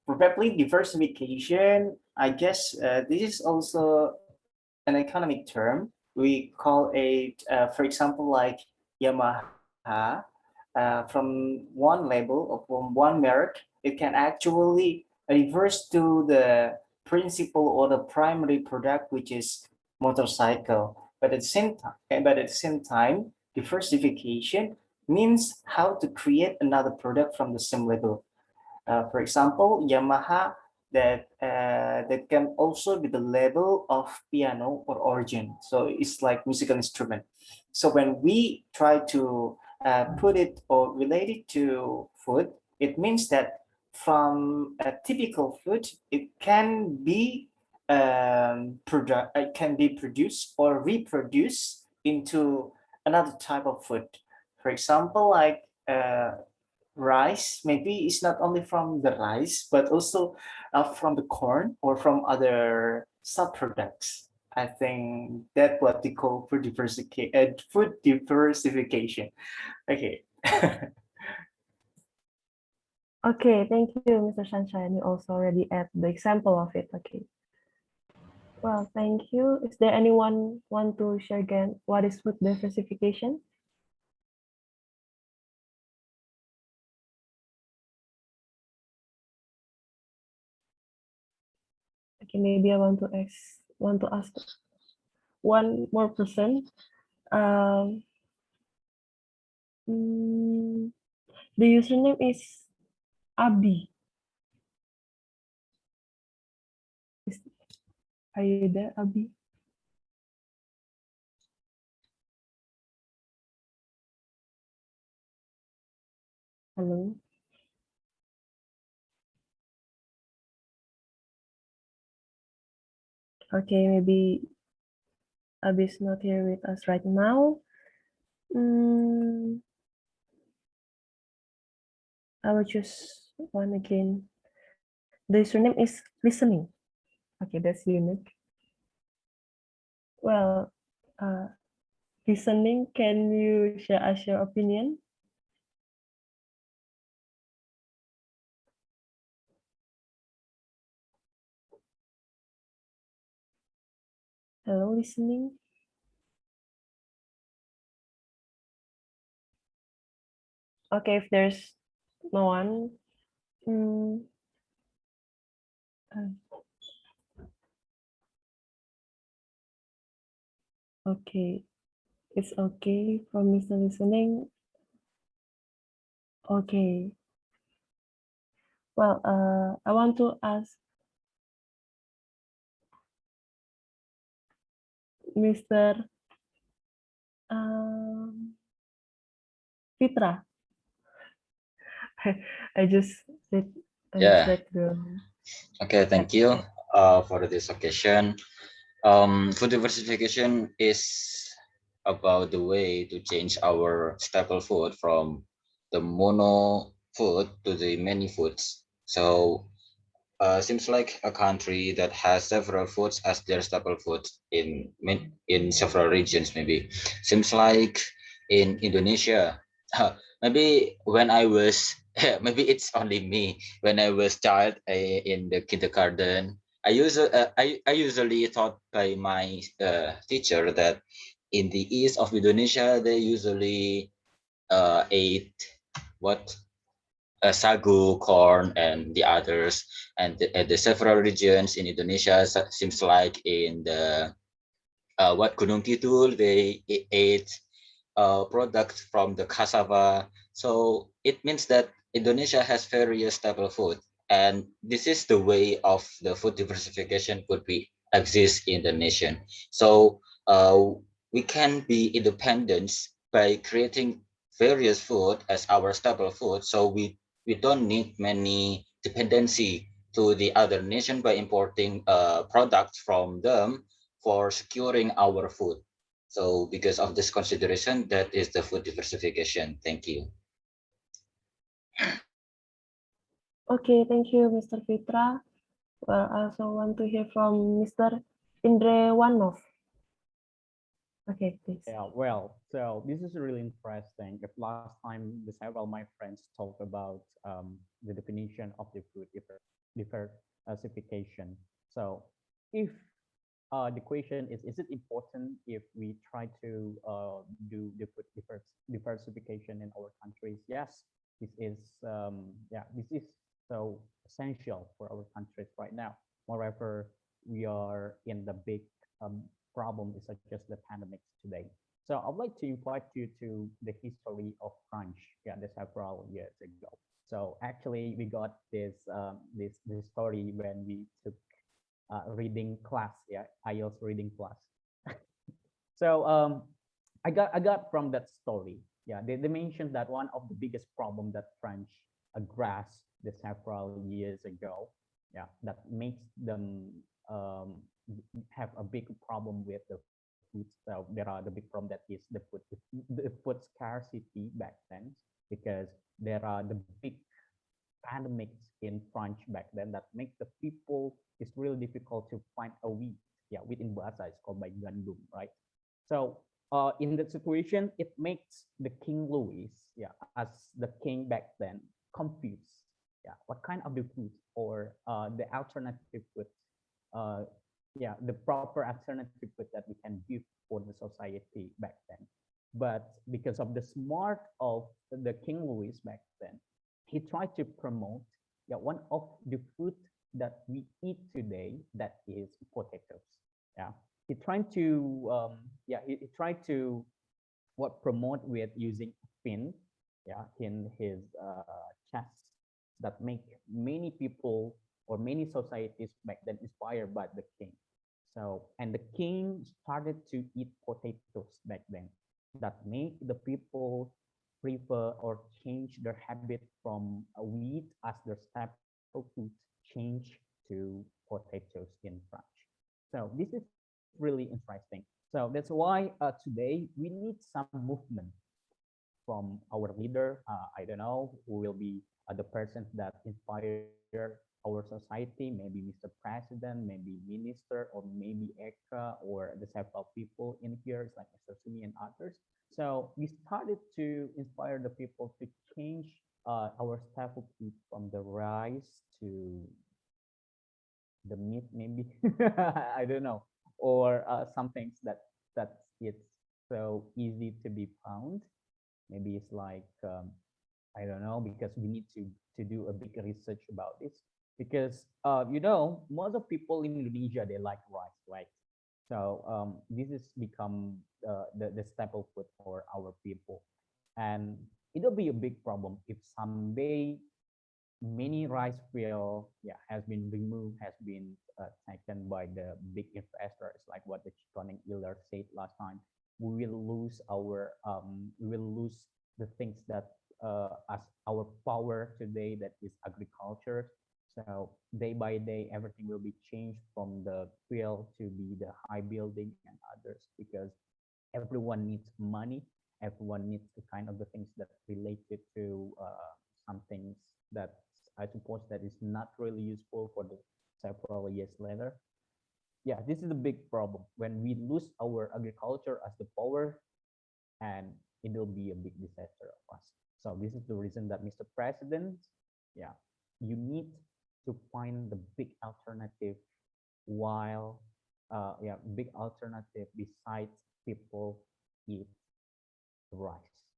[SPEAKER 7] Probably diversification. I guess this is also an economic term. We call it, for example, like Yamaha, from one label or from one mark, it can actually reverse to the principal or the primary product, which is motorcycle. But at the same time, diversification means how to create another product from the same label. For example, Yamaha that can also be the label of piano or organ. So it's like musical instrument. So when we try to put it or relate it to food, it means that from a typical food, it can be it can be produced or reproduced into another type of food. For example, like rice. Maybe it's not only from the rice, but also from the corn or from other sub-products. I think that's what they call food diversification. Okay.
[SPEAKER 1] Okay, thank you, Mr. Sunshine. You also already add the example of it. Okay. Well, thank you. Is there anyone want to share again what is food diversification? Okay, maybe I want to ask one more person. Um, the username is Abi. Are you there, Abi? Hello. Okay, maybe Abi is not here with us right now. I will choose one again. The username is listening. Okay, that's unique. Well, listening, can you share us your opinion? Hello, listening. Okay, if there's no one, okay, it's okay for Mr. Listening. Okay. Well, I want to ask Mr. Fitra. I just said
[SPEAKER 5] Yeah.
[SPEAKER 1] the
[SPEAKER 5] Okay, thank you for this occasion. Food diversification is about the way to change our staple food from the mono food to the many foods. So seems like a country that has several foods as their staple food in several regions. Maybe seems like in Indonesia. Maybe when I was maybe it's only me when I was child in the kindergarten. I usually thought by my teacher that in the east of Indonesia they usually ate what sagu, corn, and the others. And the several regions in Indonesia seems like in the what Gunung Kidul, they ate products from the cassava. So it means that Indonesia has various staple food, and this is the way of the food diversification could be exist in the nation. So we can be independent by creating various food as our staple food. So we don't need many dependency to the other nation by importing products from them for securing our food. So because of this consideration, that is the food diversification. Thank you.
[SPEAKER 1] Okay, thank you, Mr. Fitra. Well, I also want to hear from Mr. Indrewanov. Okay, please.
[SPEAKER 8] Yeah, well, so this is really interesting. If last time the several my friends talked about the definition of the food diversification. So if the question is it important if we try to do the food diversification in our countries? Yes, this is this is so essential for our countries right now. Moreover, we are in the big problem is such as the pandemics today. So I'd like to invite you to the history of crunch. Yeah, the several years ago. So actually, we got this story when we took reading class. Yeah, IELTS reading class. So I got from that story. Yeah, they mentioned that one of the biggest problem that French grasped the several years ago. Yeah, that makes them have a big problem with the food. So there are the big problem that is the food scarcity back then. because there are the big pandemics in France back then that make the people, it's really difficult to find a wheat. Yeah, wheat in bahasa is called by gandum, right? So in that situation, it makes the King Louis, yeah, as the king back then, confused. Yeah, what kind of the food or the alternative food, uh, yeah, the proper alternative food that we can give for the society back then. But because of the smart of the King Louis back then, he tried to promote, yeah, one of the food that we eat today, that is potatoes. Yeah, he tried to he tried to what promote with using fin, yeah, in his chest, that make many people or many societies back then inspired by the king. So, and the king started to eat potatoes back then, that make the people prefer or change their habit from wheat as their staple food, change to potatoes in France. So this is really interesting. So that's why today we need some movement from our leader. I don't know who will be the person that inspired our society, maybe Mr. President, maybe minister, or maybe ECA, or the several people in here, it's like Mr. Sumi and others. So we started to inspire the people to change our staple food from the rice to the meat, maybe. I don't know, or some things that it's so easy to be found. Maybe it's like I don't know, because we need to do a big research about this, because most of people in Indonesia, they like rice, right? So this has become the staple food for our people, and it'll be a big problem if someday many rice field, yeah, has been removed, has been taken by the big investors, like what the Chikoning Euler said last time. We will lose the things that as our power today, that is agriculture. So day by day, everything will be changed from the field to be the high building and others, because everyone needs money. Everyone needs the kind of the things that related to some things that I suppose that is not really useful for the several years later. Yeah, this is a big problem when we lose our agriculture as the power, and it will be a big disaster of us. So this is the reason that Mr. President, yeah, you need to find the big alternative, while big alternative besides people eat rice.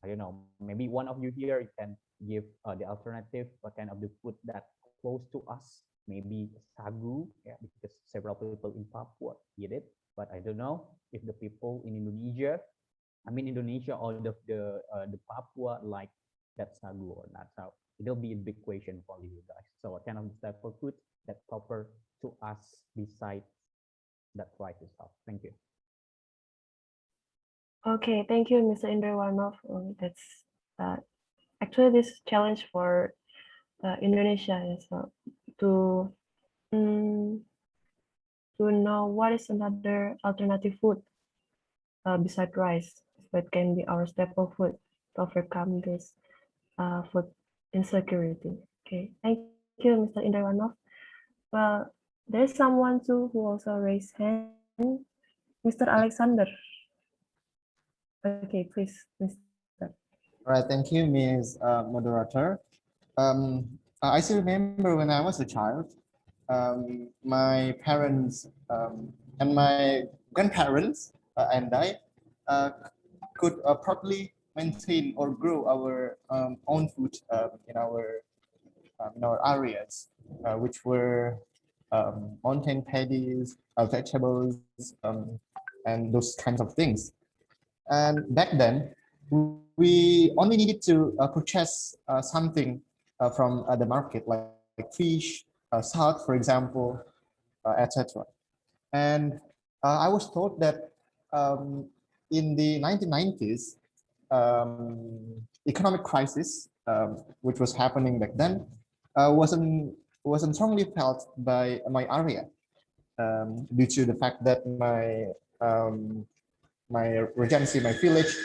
[SPEAKER 8] I don't know, maybe one of you here, you can give the alternative, what kind of the food that close to us, maybe sagu, yeah, because several people in Papua eat it, but I don't know if the people in Indonesia, Indonesia or the Papua, like that sagu or not. So it'll be a big question for you guys. So what kind of staple food that proper to us besides that rice itself? Thank you.
[SPEAKER 1] Okay, thank you, Mr. Indrawanov. That's actually this challenge for Indonesia is to know what is another alternative food beside rice that can be our staple food to overcome this food insecurity. Okay, thank you, Mr. Indrawanov. Well, there's someone too who also raised hand, Mr. Alexander. Okay, please, Mr.
[SPEAKER 3] All right, thank you, Ms. Moderator. I still remember when I was a child, my parents and my grandparents and I could properly maintain or grow our own food in our areas, which were mountain paddies, vegetables, and those kinds of things. And back then, we only needed to purchase something from the market, like fish, salt, for example, etc. And I was told that in the 1990s, economic crisis, which was happening back then, wasn't strongly felt by my area, due to the fact that my regency, my village,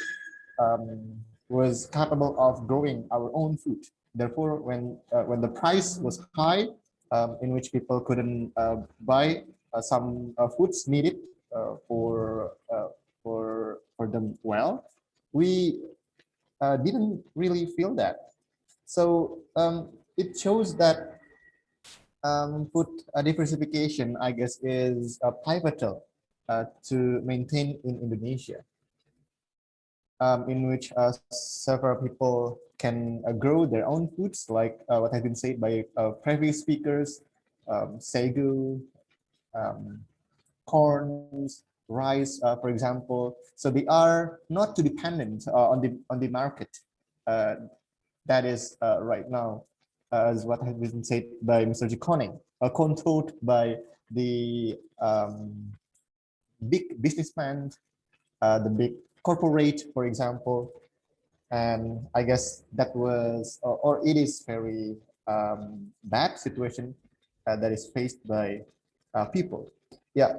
[SPEAKER 3] was capable of growing our own food. Therefore, when the price was high, in which people couldn't buy some foods needed for them well, we didn't really feel that. So it shows that food diversification, I guess, is pivotal to maintain in Indonesia, in which several people can grow their own foods, like what has been said by previous speakers, sagu, um, corns, rice, for example. So they are not too dependent on the market. That is right now, as what has been said by Mr. Jikoning, controlled by the big businessmen, the big corporate, for example. And I guess that was, or it is very bad situation that is faced by people. Yeah,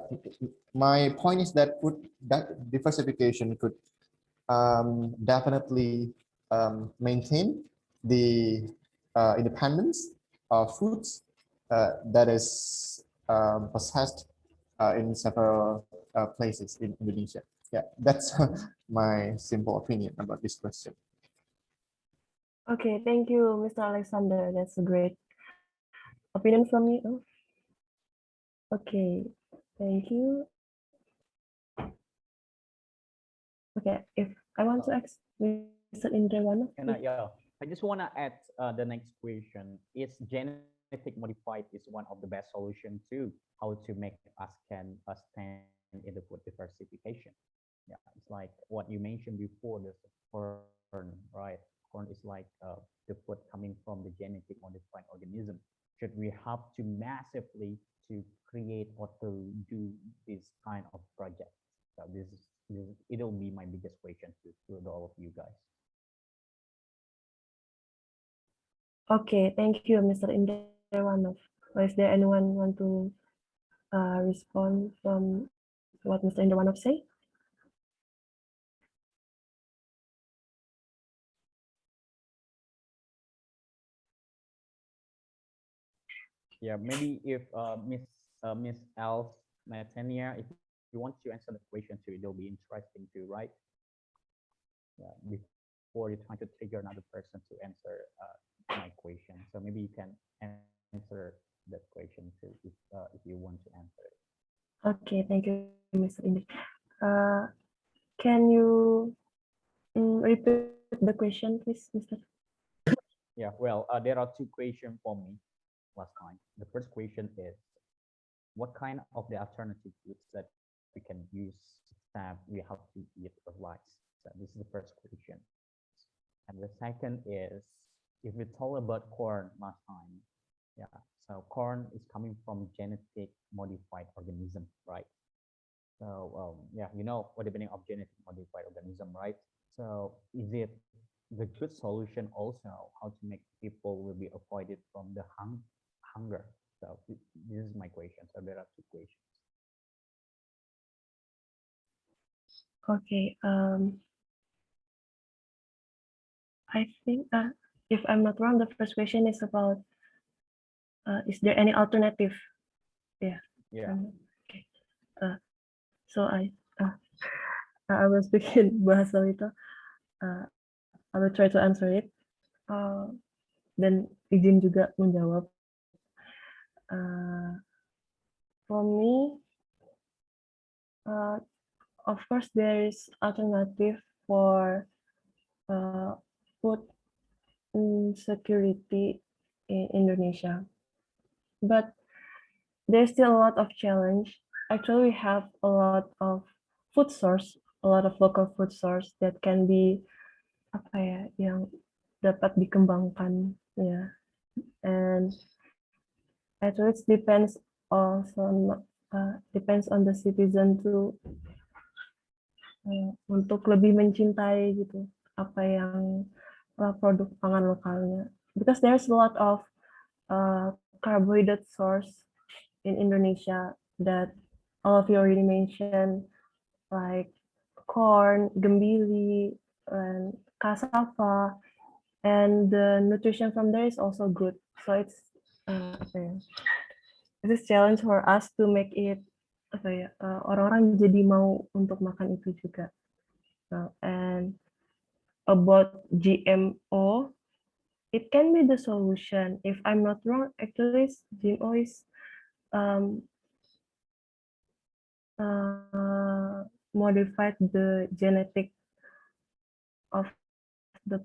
[SPEAKER 3] my point is that food that diversification could definitely maintain the independence of foods that is possessed in several places in Indonesia. Yeah, that's my simple opinion about this question.
[SPEAKER 1] Okay, thank you, Mr. Alexander. That's a great opinion from you. Okay, thank you. Okay, if I want to ask Mr. Indrawana.
[SPEAKER 8] I just want to add the next question. Is genetic modified is one of the best solution to how to make us can stand in the food diversification? Yeah, it's like what you mentioned before, the corn, right? Corn is like the food coming from the genetic modified organism. Should we have to massively to create or to do this kind of project? So it'll be my biggest question to all of you guys.
[SPEAKER 1] Okay, thank you, Mr. Indrawanov. Is there anyone want to respond from what Mr. Indrawanov say?
[SPEAKER 8] Yeah, maybe if Miss Els Matania, if you want to answer the question too, it'll be interesting too, right? Yeah, before you try to trigger another person to answer my question, so maybe you can answer that question too if you want to answer it.
[SPEAKER 1] Okay, thank you, Mr. Indra. Can you repeat the question, please, Mr.?
[SPEAKER 8] Yeah, well, there are two questions for me last time. The first question is, what kind of the alternative foods that we can use that we have to eat or rice? So this is the first question. And the second is, if we talk about corn last time, yeah, so corn is coming from genetic modified organism, right? So yeah, you know what the meaning of genetic modified organism, right? So is it the good solution also how to make people will be avoided from the hunger? So this is my question. So there are two questions.
[SPEAKER 1] Okay. I think if I'm not wrong, the first question is about is there any alternative? Yeah.
[SPEAKER 8] Yeah.
[SPEAKER 1] Okay. So I will speak in bahasa itu. I will try to answer it. Dan izin juga menjawab. For me, of course, there is alternative for food security in Indonesia, but there's still a lot of challenge. Actually, we have a lot of food source, a lot of local food source that can be apa ya, yang dapat dikembangkan, ya. And actually, it depends also depends on the citizen to untuk lebih mencintai gitu apa yang produk pangan lokalnya, because there's a lot of carbohydrate source in Indonesia that all of you already mentioned, like corn, gembili, and cassava, and the nutrition from there is also good. So it's this challenge for us to make it orang-orang jadi mau untuk makan itu juga. And about GMO, it can be the solution. If I'm not wrong, actually GMO is modified the genetic of the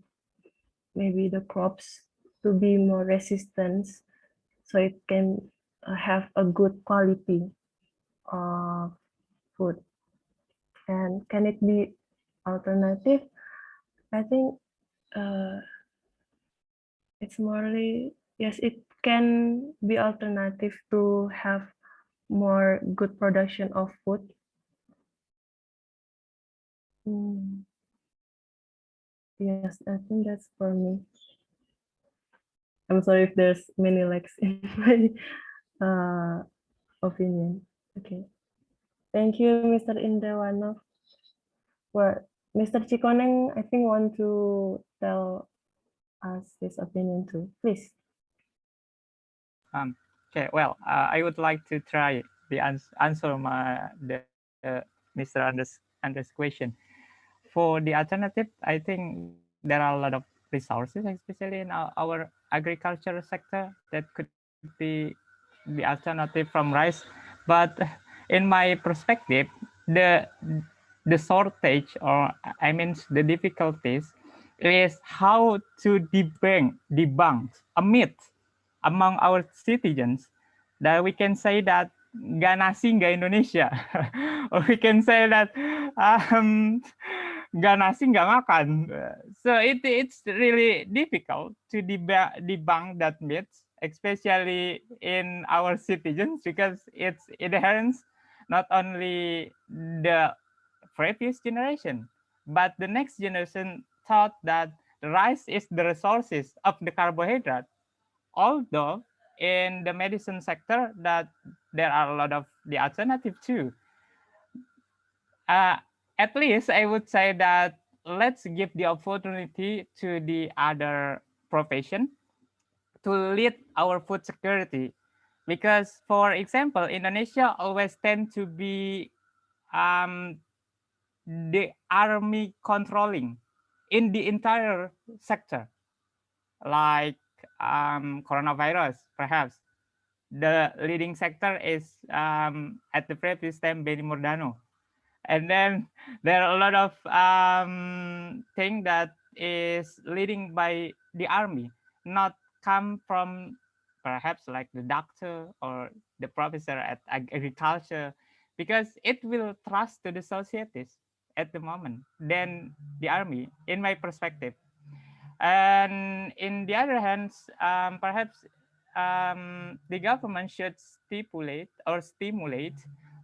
[SPEAKER 1] maybe the crops to be more resistant, so it can have a good quality of food. And can it be alternative? I think it's morely yes, it can be alternative to have more good production of food. Yes, I think that's for me. I'm sorry if there's many likes in my opinion. Okay. Thank you, Mr. Indrawanov. Well, Mr. Chikoneng, I think want to tell us his opinion too. Please.
[SPEAKER 2] Okay, well, I would like to try the answer Mr. Andres question. For the alternative, I think there are a lot of resources, especially in our agriculture sector, that could be the alternative from rice. But in my perspective, the shortage, or I mean the difficulties, is how to debunk a myth among our citizens that we can say that nggak nasi nggak Indonesia, or we can say that nggak nasi nggak makan. So it's really difficult to debunk that myth, especially in our citizens, because it's inherent not only the previous generation, but the next generation thought that the rice is the resources of the carbohydrate. Although in the medicine sector that there are a lot of the alternative too. At least I would say that let's give the opportunity to the other profession to lead our food security. Because for example, Indonesia always tend to be the army controlling in the entire sector, like coronavirus, perhaps. The leading sector is at the previous time Benny Mordano. And then there are a lot of things that is leading by the army, not come from perhaps like the doctor or the professor at agriculture, because it will trust to the societies at the moment than the army, in my perspective. And in the other hand, perhaps the government should stipulate or stimulate,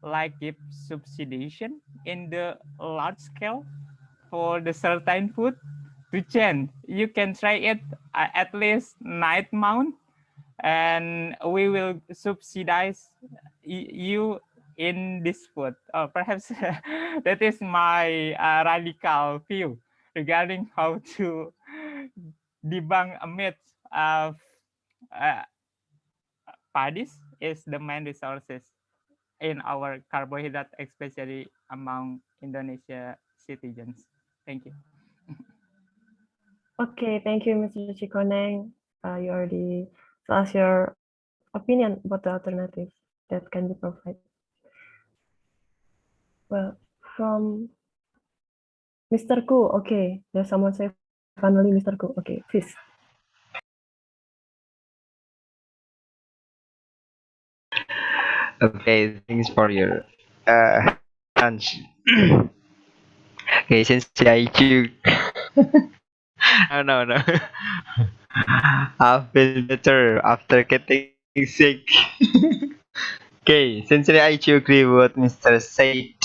[SPEAKER 2] like give subsidization in the large scale for the certain food to change. You can try it at least night mount, and we will subsidize you in this food. Or perhaps that is my radical view regarding how to debunk a myth of paddies is the main resources in our carbohydrate, especially among Indonesia citizens. Thank you.
[SPEAKER 1] Okay, thank you, Mr. Chikoneng. You already told us your opinion about the alternative that can be provided. Well, from Mr. Ku, okay, there's someone say finally Mr. Ku. Okay, please.
[SPEAKER 9] Okay, thanks for your answer. Okay, since I choose, oh no no, I feel better after getting sick. Okay, since I choose agree what Mr. said,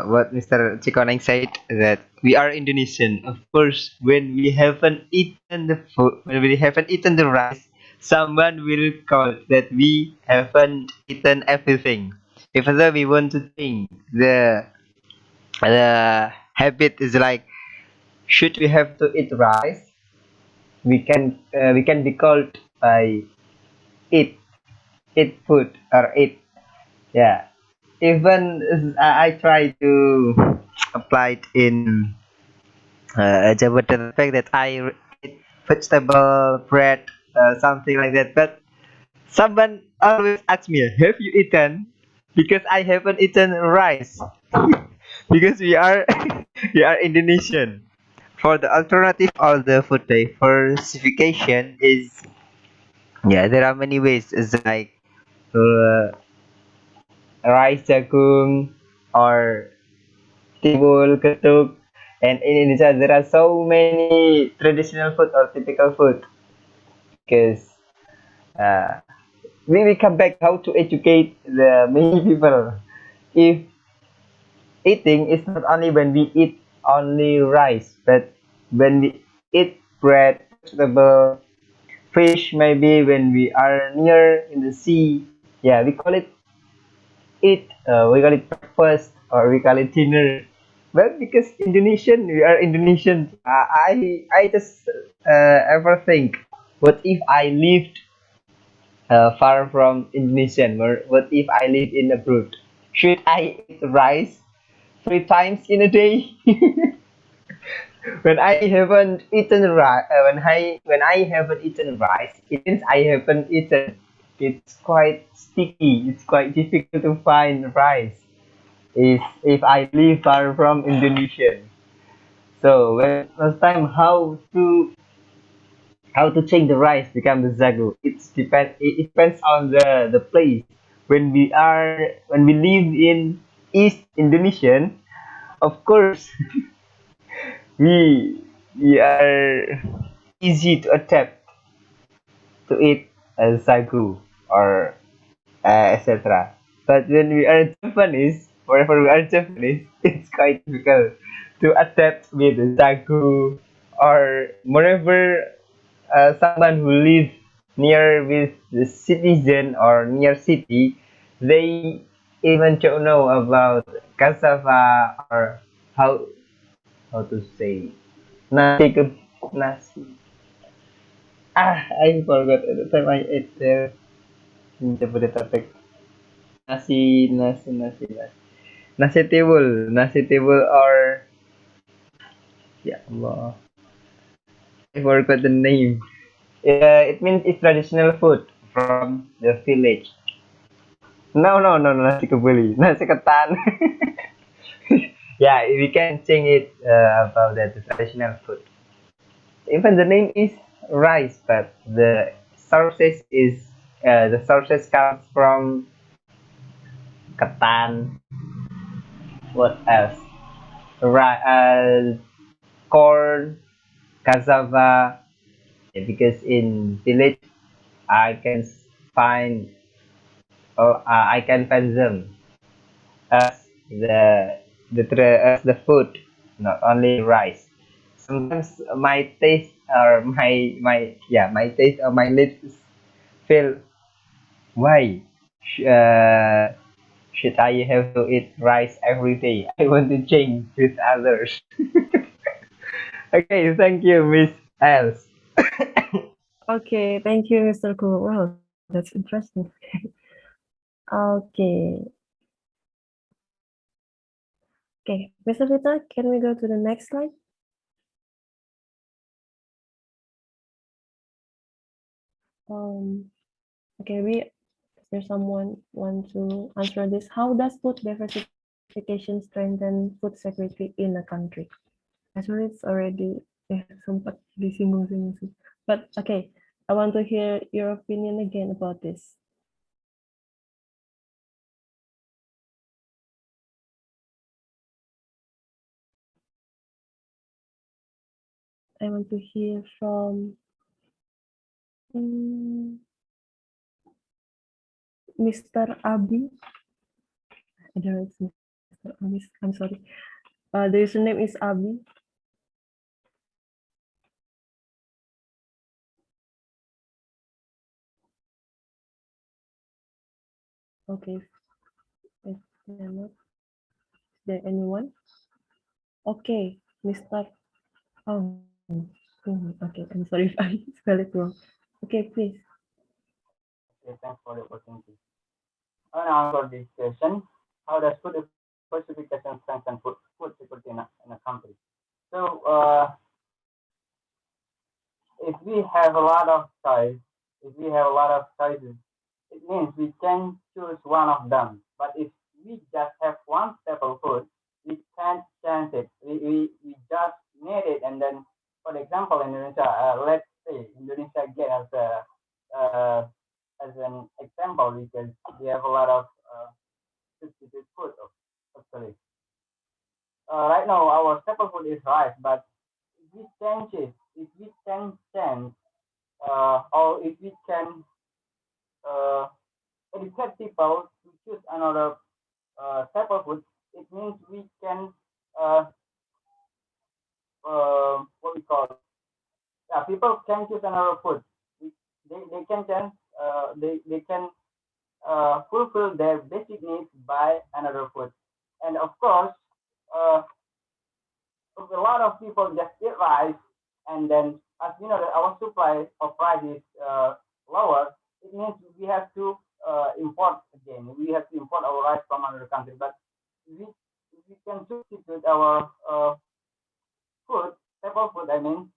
[SPEAKER 9] what Mr. Chikoneng said, that we are Indonesian. Of course, when we haven't eaten the food, when we haven't eaten the rice, someone will call that we haven't eaten everything. Even though we want to think the habit is like should we have to eat rice, we can be called by eat food or eat. Yeah. Even I try to apply it in Java to the fact that eat vegetable, bread, something like that. But someone always asks me, "Have you eaten?" Because I haven't eaten rice. Because we are we are Indonesian. For the alternative or the food diversification is, yeah, there are many ways. It's like uh, rice jagung or timbul ketuk, and in Indonesia there are so many traditional food or typical food because uh, we come back how to educate the many people. If eating is not only when we eat only rice, but when we eat bread, vegetable, fish, maybe when we are near in the sea. Yeah, we call it eat. We call it breakfast or we call it dinner. Well, because Indonesian, we are Indonesian. I just ever think, what if I lived far from Indonesian? Or what if I live in abroad? Should I eat rice 3 times in a day? When I haven't eaten rice, when I haven't eaten rice, it means I haven't eaten. It's quite sticky. It's quite difficult to find rice if I live far from Indonesia. So when last time how to change the rice become the zagu. It depends on the place. When we live in East Indonesian, of course we we are easy to adapt to eat sagu or etc. But when we are Japanese, wherever we are Japanese, it's quite difficult to adapt with sagu or wherever someone who lives near with the citizen or near city, they even don't know about cassava or how how to say nasi nasi. I forgot at the time I ate there in Jabodetabek. Nasi tebul or ya Allah, I forgot the name. It means it's traditional food from the village. No, nasi kebuli, nasi ketan. Yeah, we can sing it about that the traditional food. Even the name is rice, but the sources comes from ketan. What else? Corn, cassava. Yeah, because in village I can find I can find them as the food, not only rice. Sometimes my taste or my taste or my lips feel, why should I have to eat rice every day? I want to change with others. Okay, thank you, Miss Els.
[SPEAKER 1] Okay, thank you, Mr. Ku. Wow, that's interesting. Okay. Okay, Mr. Vita, can we go to the next slide? Okay, is there someone want to answer this? How does food diversification strengthen food security in a country? Actually, it's already sempat disinggung sih. But okay, I want to hear your opinion again about this. I want to hear from Mr. Abi. I don't know, it's Mr. Abi. I'm sorry. The username is Abi. Okay, if they're not, is there anyone? Okay, Mr. Oh, okay. I'm sorry if I spell it wrong. Okay, please.
[SPEAKER 6] Okay, thanks for the opportunity. Now for this question, how does food diversification strengthen food security in a country? So, if we have a lot of choice, if we have a lot of choices, it means we can choose one of them. But if we just have one staple food, we can't change it. We just need it. And then, for example, Indonesia, let's say Indonesia get as an example because we have a lot of substitute food actually. Right now, our staple food is rice, but if we change it, if we can change, or if we can uh, educate people to choose another staple food, it means we can what we call yeah, people can choose another food. They can change they can fulfill their basic needs by another food. And of course, uh, a lot of people just eat rice, and then as you know that our supply of rice is lower, it means we have to import again. We have to import our rice from another country. But we we can substitute our food, staple food. I mean,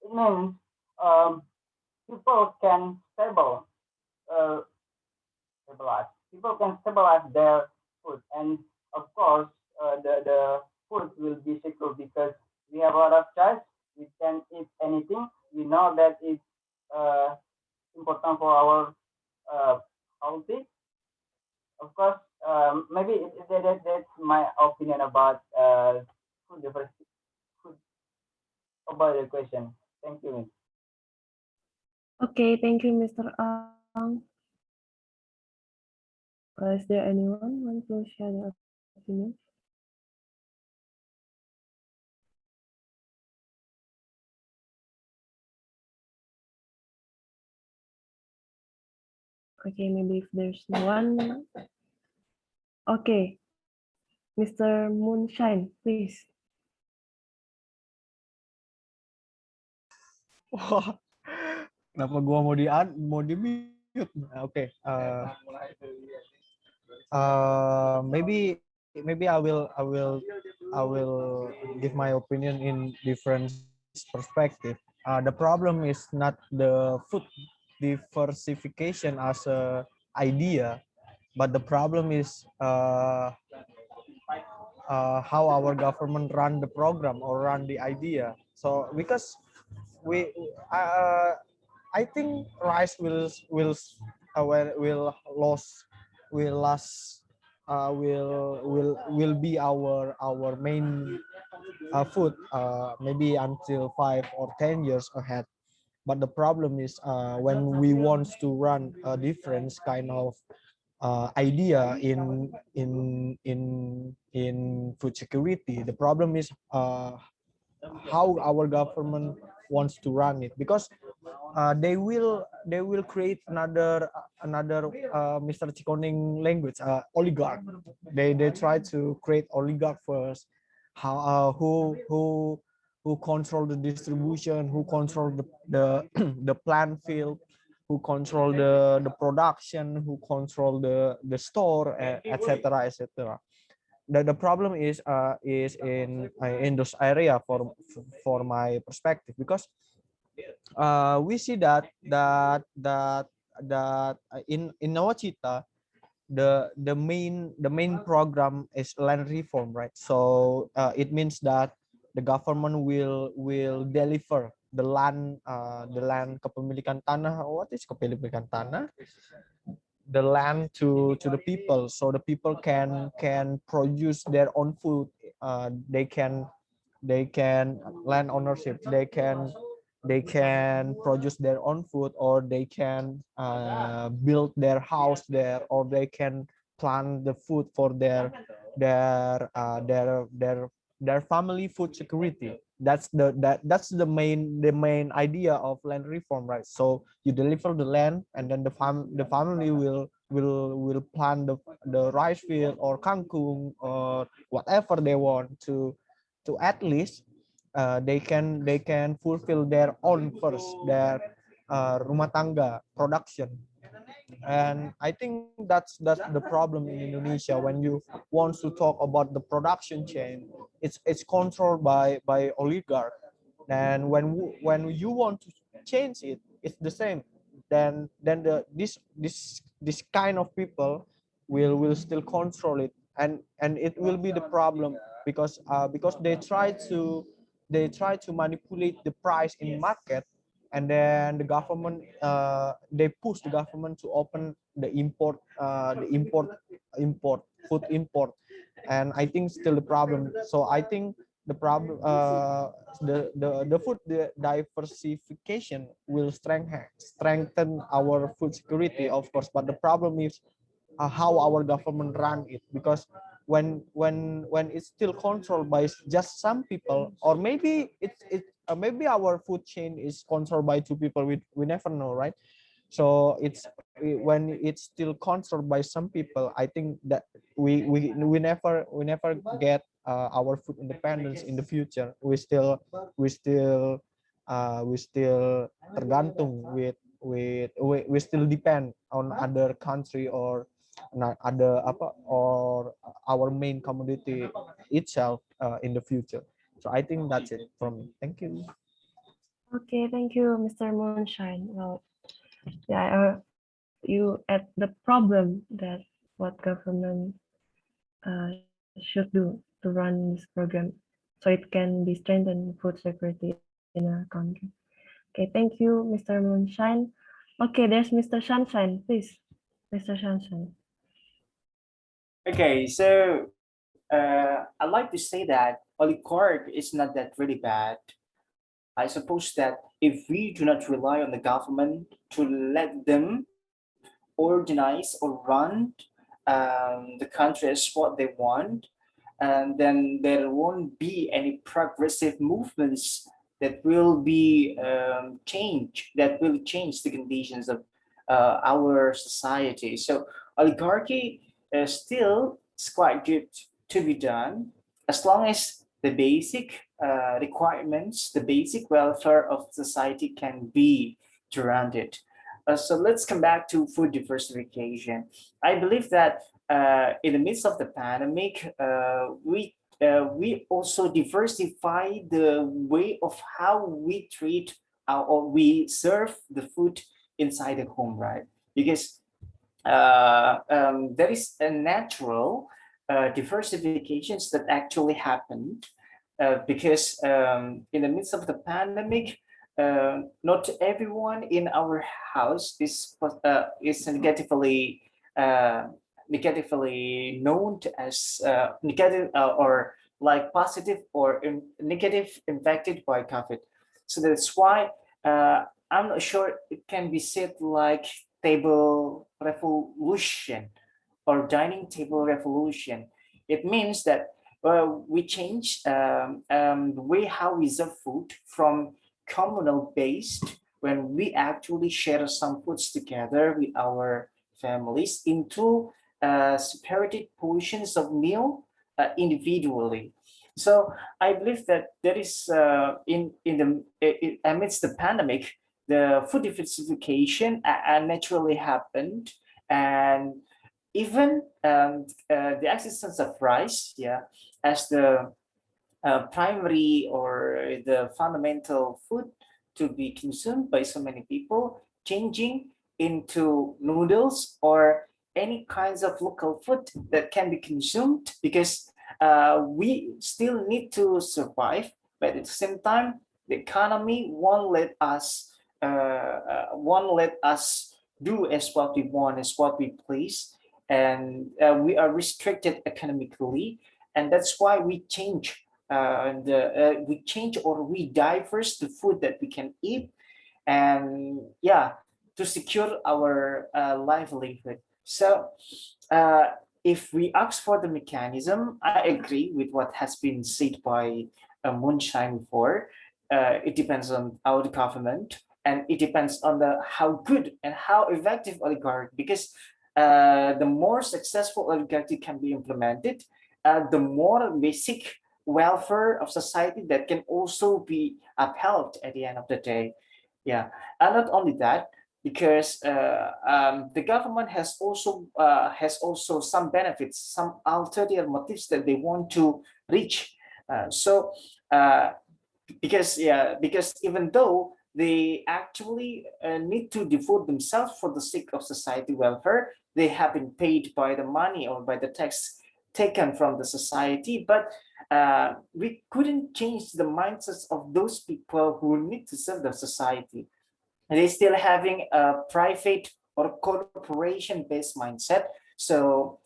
[SPEAKER 6] it means um, people can uh, stabilize. People can stabilize their food, and of course, the food will be secure because we have a lot of choice. We can eat anything. We know that it's uh, important for our healthy. Of course, maybe that's my opinion about food diversity. Food, about the question. Thank you. Miss.
[SPEAKER 1] Okay, thank you, Mr. Ang. Is there anyone want to share their opinion? Okay, maybe if there's no one. Okay, Mr. Moonshine, please.
[SPEAKER 3] Wah, kenapa gua mau di mute? Oke. Maybe I will give my opinion in different perspective. The problem is not the food diversification as a idea, but the problem is how our government run the program or run the idea. So because we I think rice will lose will last will be our main food maybe until 5 or 10 years ahead. But the problem is when we want to run a different kind of idea in food security, the problem is how our government wants to run it, because they will create another Mr. Chikoning language, oligarch. They try to create oligarch first, how who control the distribution, who control the the plant field, who control the production, who control the store, etc., etc. The problem is in those area for my perspective, because we see that in Nawacita, the main program is land reform, right? So it means that the government will deliver the land kepemilikan tanah. What is kepemilikan tanah? The land to the people, so the people can produce their own food. They can land ownership, they can produce their own food, or they can build their house there, or they can plant the food for their uh, their their their family food security. That's the main idea of land reform, right? So you deliver the land, and then the family will plant the rice field or kangkung or whatever they want to at least they can fulfill their own first, their rumah tangga production. And I think that's the problem in Indonesia. When you want to talk about the production chain, it's controlled by oligarch. And when you want to change it, it's the same. Then this kind of people will still control it, and it will be the problem, because they try to manipulate the price in market. And then the government, they push the government to open the import food import. And I think still the problem. So I think the problem, the food diversification will strengthen our food security, of course. But the problem is how our government run it, because when it's still controlled by just some people, or maybe maybe our food chain is controlled by two people, we never know, right? So when it's still controlled by some people, I think that we never get our food independence in the future. We still tergantung we still depend on other country, or not other or our main commodity itself in the future. So I think that's it from me. Thank you.
[SPEAKER 1] Okay, thank you, Mr. Moonshine. Well, yeah, you at the problem that what government should do to run this program, so it can be strengthened food security in our country. Okay, thank you, Mr. Moonshine. Okay, there's Mr. Sunshine, please, Mr. Sunshine.
[SPEAKER 7] Okay, so I'd like to say that oligarch is not that really bad. I suppose that if we do not rely on the government to let them organize or run the country as what they want, and then there won't be any progressive movements that will be that will change the conditions of our society. So oligarchy still is quite good to be done, as long as the basic requirements, the basic welfare of society can be surrounded. So let's come back to food diversification. I believe that in the midst of the pandemic, we also diversify the way of how we treat or we serve the food inside the home, right? Because there is a natural diversifications that actually happened because in the midst of the pandemic, not everyone in our house is negatively known as negative or like positive or negative infected by COVID. So that's why I'm not sure it can be said like table revolution or dining table revolution. It means that we change the way how we serve food from communal based, when we actually share some foods together with our families, into separated portions of meal individually. So I believe that there is amidst the pandemic, the food diversification naturally happened, and even the existence of rice, yeah, as the primary or the fundamental food to be consumed by so many people, changing into noodles or any kinds of local food that can be consumed, because we still need to survive, but at the same time the economy won't let us do as what we want, as what we please, and we are restricted economically, and that's why we change or we diverse the food that we can eat, and yeah, to secure our livelihood. So if we ask for the mechanism, I agree with what has been said by Moonshine before. It depends on our government, and it depends on how good and how effective oligarchy, because the more successful oligarchy can be implemented, the more basic welfare of society that can also be upheld at the end of the day. Yeah, and not only that, because the government has also some benefits, some ulterior motives that they want to reach. So uh, because even though they actually need to devote themselves for the sake of society welfare, they have been paid by the money or by the tax taken from the society, but we couldn't change the mindsets of those people who need to serve the society. They still having a private or corporation based mindset. So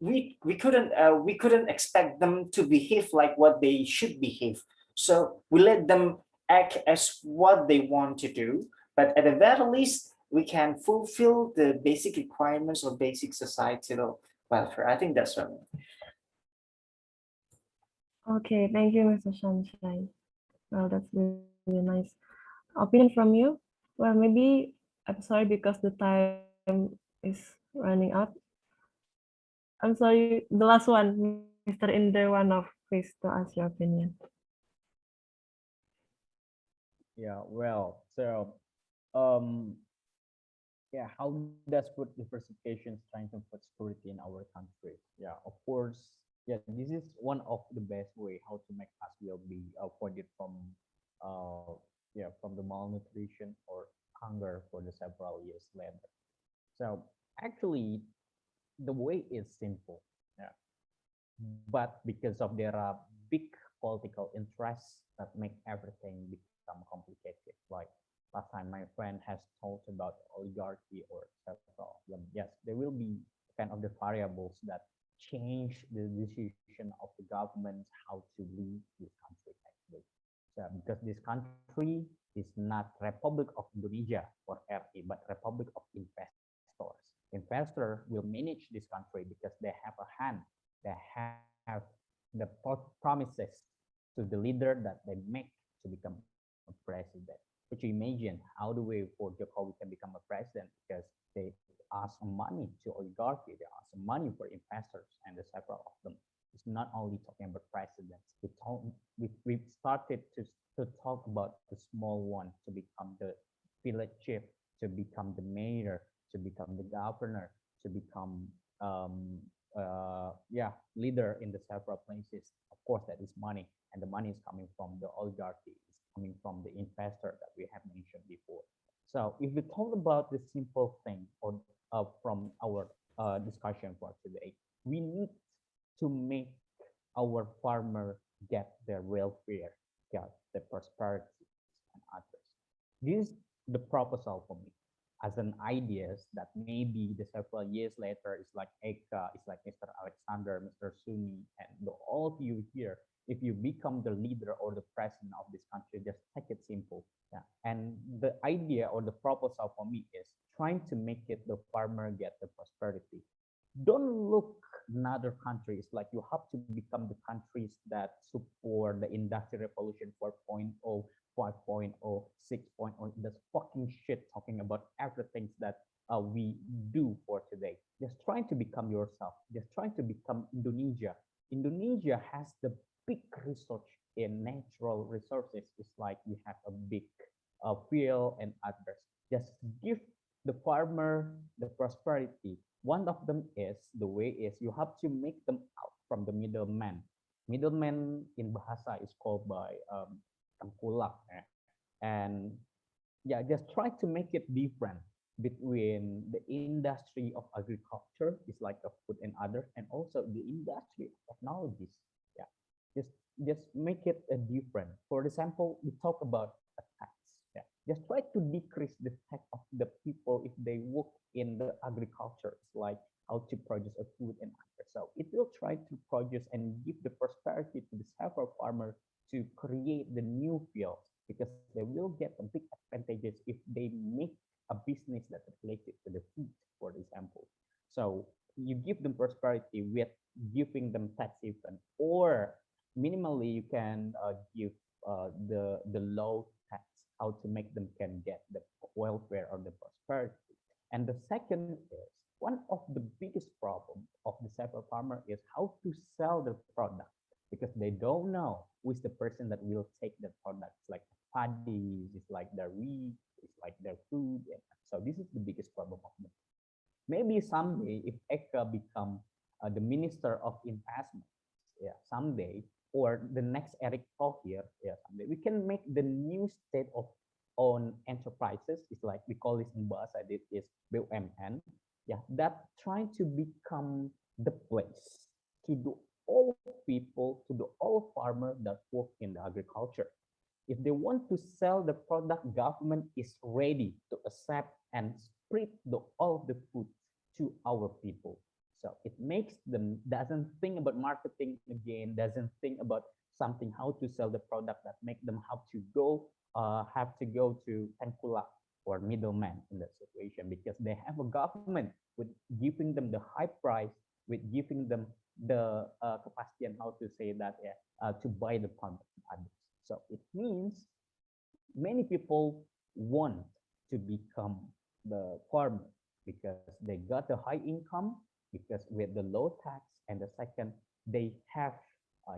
[SPEAKER 7] we couldn't expect them to behave like what they should behave. So we let them act as what they want to do, but at the very least we can fulfill the basic requirements of basic societal welfare. I think that's what.
[SPEAKER 1] Okay, thank you, Mr. Sunshine. Well, that's really nice. Opinion from you? Well, maybe I'm sorry because the time is running out. I'm sorry, the last one, Mr. Inderwanov, please to ask your opinion.
[SPEAKER 8] Yeah, well, so um, yeah, how does food diversification strengthen food security in our country? Yeah, of course. Yeah, this is one of the best way how to make us will be avoided from from the malnutrition or hunger for the several years later. So actually, the way is simple. Yeah, but because of there are big political interests that make everything become complicated. Like last time my friend has talked about oligarchy or several of them. Yes, there will be kind of the variables that change the decision of the government how to lead this country actually. So because this country is not Republic of Indonesia or RI, but Republic of Investors. Investor will manage this country because they have a hand, they have the promises to the leader that they make to become a president. But you imagine how the way for Jokowi can become a president because they ask money to oligarchy, they ask money for investors, and the several of them. It's not only talking about presidents. We started to talk about the small one to become the village chief, to become the mayor, to become the governor, to become leader in the several places. Of course, that is money, and the money is coming from the oligarchy, it's coming from the investor that we have mentioned before. So if we talk about the simple thing or from our discussion for today, we need to make our farmer get their welfare, get the prosperity and others. This is the proposal for me as an ideas that maybe the several years later it's like Eka, it's like Mr. Alexander, Mr. Suni, and all of you here, if you become the leader or the president of this country, just take it simple. Yeah. And the idea or the proposal for me is trying to make it the farmer get the prosperity. Don't look another countries like you have to become the countries that support the industrial revolution 4.0, 5.0, 6.0. That's fucking shit talking about everything that we do for today. Just trying to become yourself. Just trying to become Indonesia. Indonesia has the big research in natural resources. It's like we have a big field and others. Just give the farmer the prosperity. One of them is the way is you have to make them out from the middleman. Middleman in Bahasa is called by tengkulak, and yeah, just try to make it different between the industry of agriculture, is like a food and other, and also the industry of technologies. Yeah, just just make it a different. For example, we talk about a tax. Yeah, just try to decrease the tax of the people if they work in the agriculture. It's like how to produce a food and other. So it will try to produce and give the prosperity to the several farmers to create the new fields because they will get a big advantages if they make a business that is related to the food, for example. So you give them prosperity with giving them tax even, or minimally you can give the low tax, how to make them can get the welfare or the prosperity. And the second is one of the biggest problem of the several farmer is how to sell the product. because they don't know who is the person that will take the products, like paddy, it's like their wheat, it's like their food. Yeah. So this is the biggest problem of them. Maybe someday, if Eka become the minister of investment, yeah, someday, or the next Eric Thohir, yeah, someday, we can make the new state of own enterprises. It's like we call this in bahasa it is BUMN, yeah, that trying to become the place to do all people, to do all farmer that work in the agriculture. If they want to sell the product, government is ready to accept and spread all of the food to our people. So it makes them doesn't think about marketing again, doesn't think about something how to sell the product, that make them have to go to Tenkula or middleman in that situation, because they have a government with giving them the high price, with giving them the capacity and how to say that, yeah, to buy the product from others. So it means many people want to become the farmer because they got the high income, because with the low tax, and the second, they have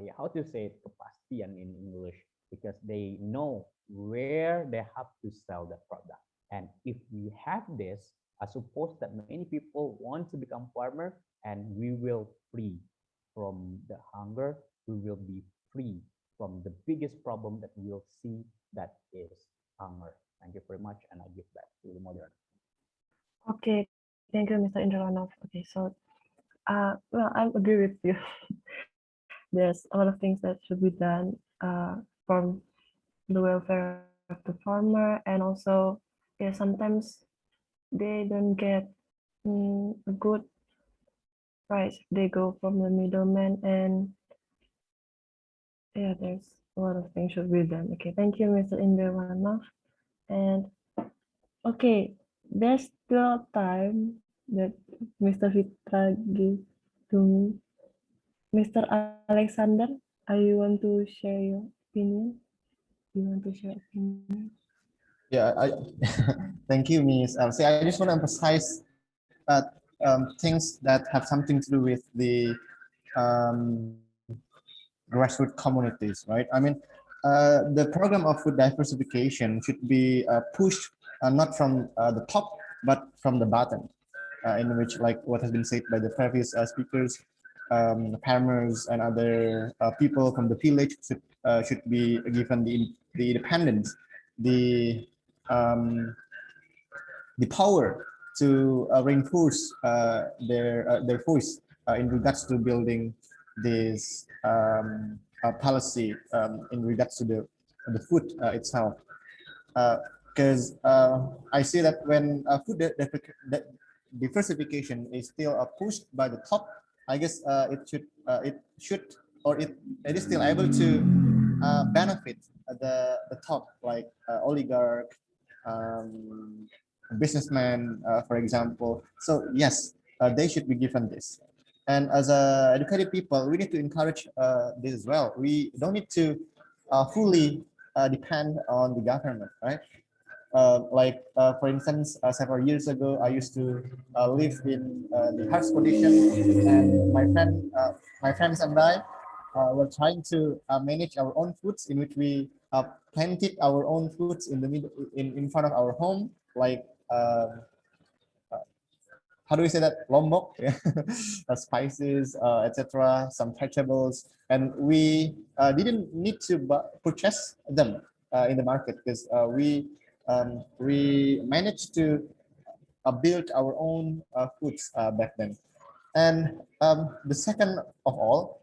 [SPEAKER 8] yeah, how to say it, capacity and in English, because they know where they have to sell the product. And if we have this, I suppose that many people want to become farmer, and we will free from the hunger. We will be free from the biggest problem that we'll see, that is hunger. Thank you very much, and I give back to the moderator.
[SPEAKER 1] Okay, thank you, Mr. Indrawanov. Okay, so well, I agree with you. There's a lot of things that should be done from the welfare of the farmer, and also, yeah, sometimes they don't get a good price. They go from the middleman, and yeah, there's a lot of things should be done. Okay, thank you, Mr. Indrawanov. And okay, there's still time that Mr. Fitra give to me. Mr. Alexander, are you want to share your opinion? You want to share opinion?
[SPEAKER 3] Yeah, thank you, Miss Elsie. I just want to emphasize things that have something to do with the um, grassroots communities, right? I mean, the program of food diversification should be pushed not from the top, but from the bottom, in which, like what has been said by the previous speakers, farmers and other people from the village should be given the independence, the um, the power to reinforce their voice in regards to building this policy in regards to the food itself. Because I see that when food diversification is still pushed by the top, I guess it should, or it is still able to benefit the top, like oligarch, businessman, for example. So yes, they should be given this. And as educated people, we need to encourage this as well. We don't need to fully depend on the government, right? For instance, several years ago, I used to live in the harsh condition, and my friends and I were trying to manage our own foods, in which we planted our own foods in the middle, in front of our home, like how do we say that, lombok, yeah. Spices, etc., some vegetables, and we didn't need to purchase them in the market, because we managed to build our own foods back then. And the second of all,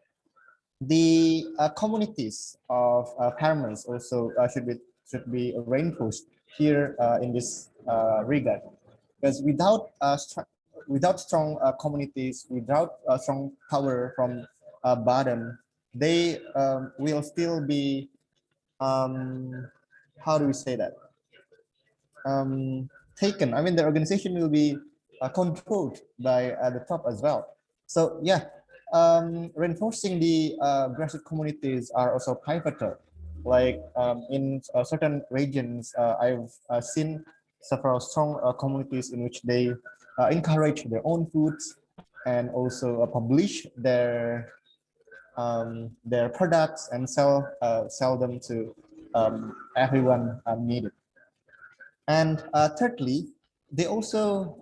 [SPEAKER 3] the communities of farmers also should be reinforced here in this regard, because without strong communities, without strong power from bottom, they will still be how do we say that, taken. I mean, the organization will be controlled by the top as well. So yeah, reinforcing the grassroots communities are also pivotal. Like in certain regions, I've seen several strong communities in which they encourage their own foods, and also publish their their products and sell them to everyone needed. And thirdly, they also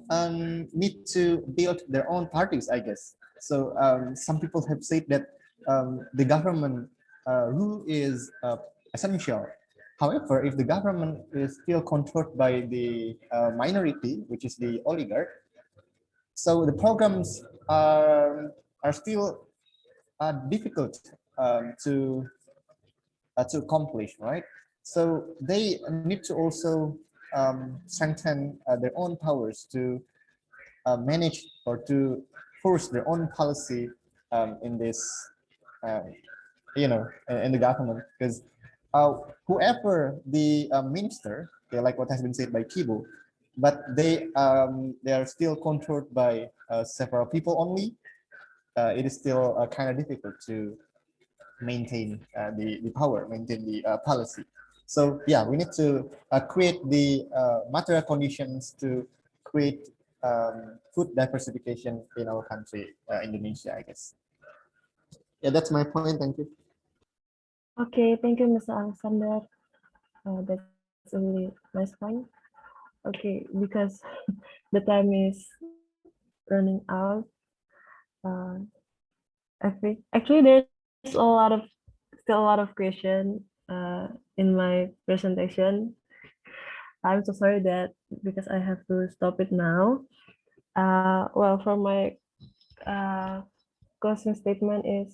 [SPEAKER 3] need to build their own parties, I guess. So some people have said that the government rule is essential. However, if the government is still controlled by the minority, which is the oligarch, so the programs are still difficult to accomplish, right? So they need to also strengthen their own powers to manage or to force their own policy in this, um, in the government, because whoever the minister, like what has been said by Kibo, but they are still controlled by several people only. It is still kind of difficult to maintain the power, maintain the policy. So yeah, we need to create the material conditions to create food diversification in our country, Indonesia, I guess. Yeah, that's my point. Thank you.
[SPEAKER 1] Okay, thank you, Mr. Alexander. That's a really nice point. Okay, because the time is running out. Uh, actually, there's still a lot of questions in my presentation. I'm so sorry that because I have to stop it now. Well, for my closing statement is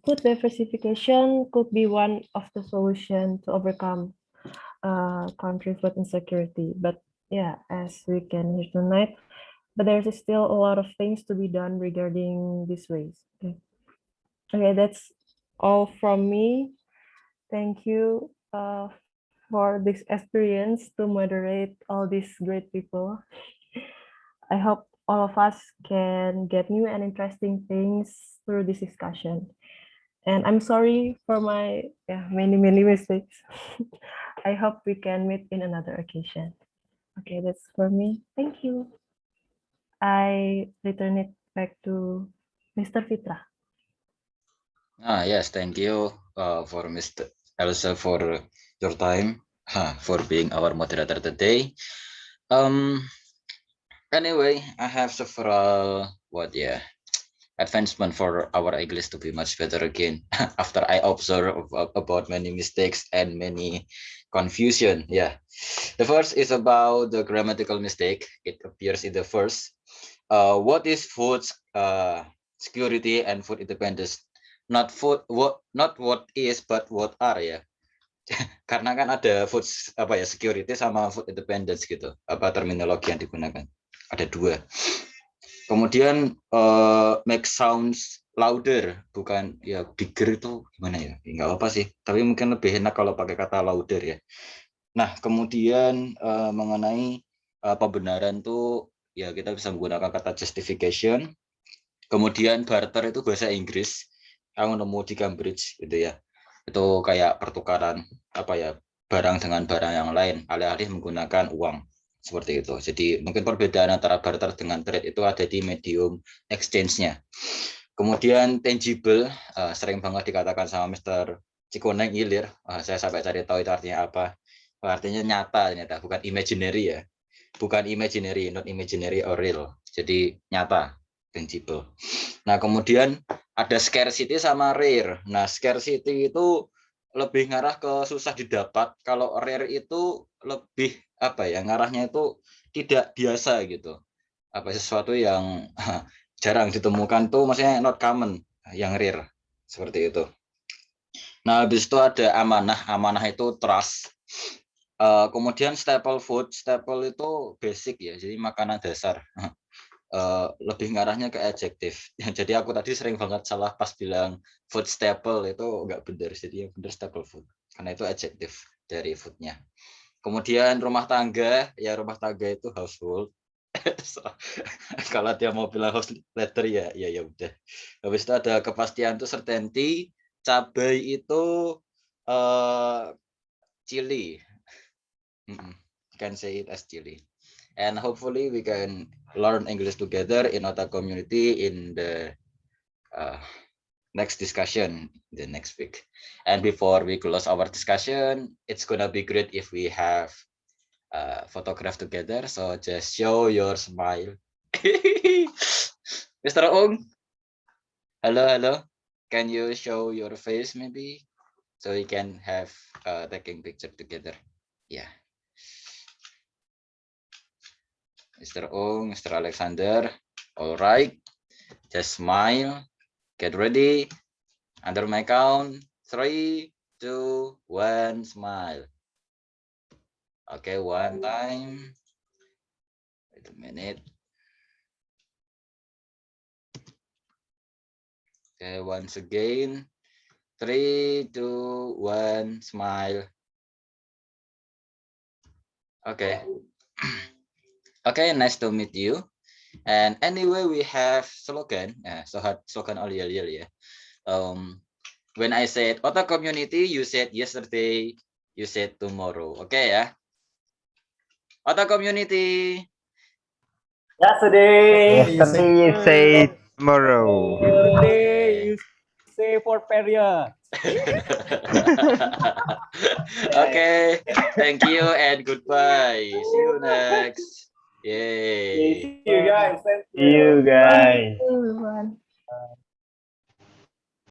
[SPEAKER 1] food diversification could be one of the solution to overcome country food insecurity. But yeah, as we can hear tonight, but there's still a lot of things to be done regarding these ways. Okay, that's all from me. Thank you for this experience to moderate all these great people. I hope all of us can get new and interesting things through this discussion. And I'm sorry for my many mistakes. I hope we can meet in another occasion. Okay, that's for me. Thank you. I return it back to Mr. Fitra.
[SPEAKER 5] Yes, thank you for Mr. Elsa for your time, for being our moderator today. Anyway, I have several advancement for our English to be much better again after I observe about many mistakes and many confusion. Yeah, the first is about the grammatical mistake. It appears in the first. What is food security and food independence? Not what is, but what are, ya. Karena kan ada food security sama food independence gitu. Apa terminologi yang digunakan? Ada dua. Kemudian make sounds louder, bukan ya bigger itu gimana ya? Enggak apa sih, tapi mungkin lebih enak kalau pakai kata louder ya. Nah, kemudian mengenai pembenaran tuh ya kita bisa menggunakan kata justification. Kemudian barter itu bahasa Inggris. Aku nemu di Cambridge gitu ya. Itu kayak pertukaran barang dengan barang yang lain, alih-alih menggunakan uang seperti itu. Jadi mungkin perbedaan antara barter dengan trade itu ada di medium exchange-nya. Kemudian tangible, sering banget dikatakan sama Mr. Cikoneng Ilir. Saya sampai cari tahu itu artinya apa. Artinya nyata, ternyata bukan imaginary ya. Bukan imaginary, not imaginary or real. Jadi nyata, tangible. Nah, kemudian ada scarcity sama rare. Nah, scarcity itu lebih ngarah ke susah didapat. Kalau rare itu lebih ngarahnya itu tidak biasa gitu. Sesuatu yang jarang ditemukan tuh maksudnya not common, yang rare. Seperti itu. Nah, habis itu ada amanah. Amanah itu trust. Kemudian staple food. Staple itu basic ya, jadi makanan dasar. Lebih ngarahnya ke adjektif. Jadi aku tadi sering banget salah pas bilang food staple itu enggak benar. Jadi yang benar staple food. Karena itu adjektif dari foodnya. Kemudian rumah tangga, ya rumah tangga itu household. Kalau dia mau bilang house letter ya udah. Habis itu ada kepastian itu certainty. Cabai itu chili. Can say it as chili. And hopefully we can learn English together in OTA Community in the next discussion the next week. And before we close our discussion, it's gonna be great if we have photograph together. So just show your smile. Mr. Ong, hello. Can you show your face maybe so we can have taking picture together? Yeah. Mr. Ong, Mr. Alexander. All right. Just smile. Get ready. Under my count, 3, 2, 1, smile. Okay, one time. Wait a minute. Okay, once again. 3, 2, 1, smile. Okay. Okay, nice to meet you. And anyway, we have slogan. Slogan earlier, yeah. When I said OTA Community, you said yesterday, you said tomorrow. Okay, ya. OTA Community.
[SPEAKER 7] Yesterday.
[SPEAKER 9] Yesterday you say tomorrow.
[SPEAKER 8] Today you say for period.
[SPEAKER 5] Okay, thank you and goodbye. See you next. Yay.
[SPEAKER 7] See you guys. Thank
[SPEAKER 9] See you
[SPEAKER 7] you. Bye.
[SPEAKER 9] guys.
[SPEAKER 1] Everyone.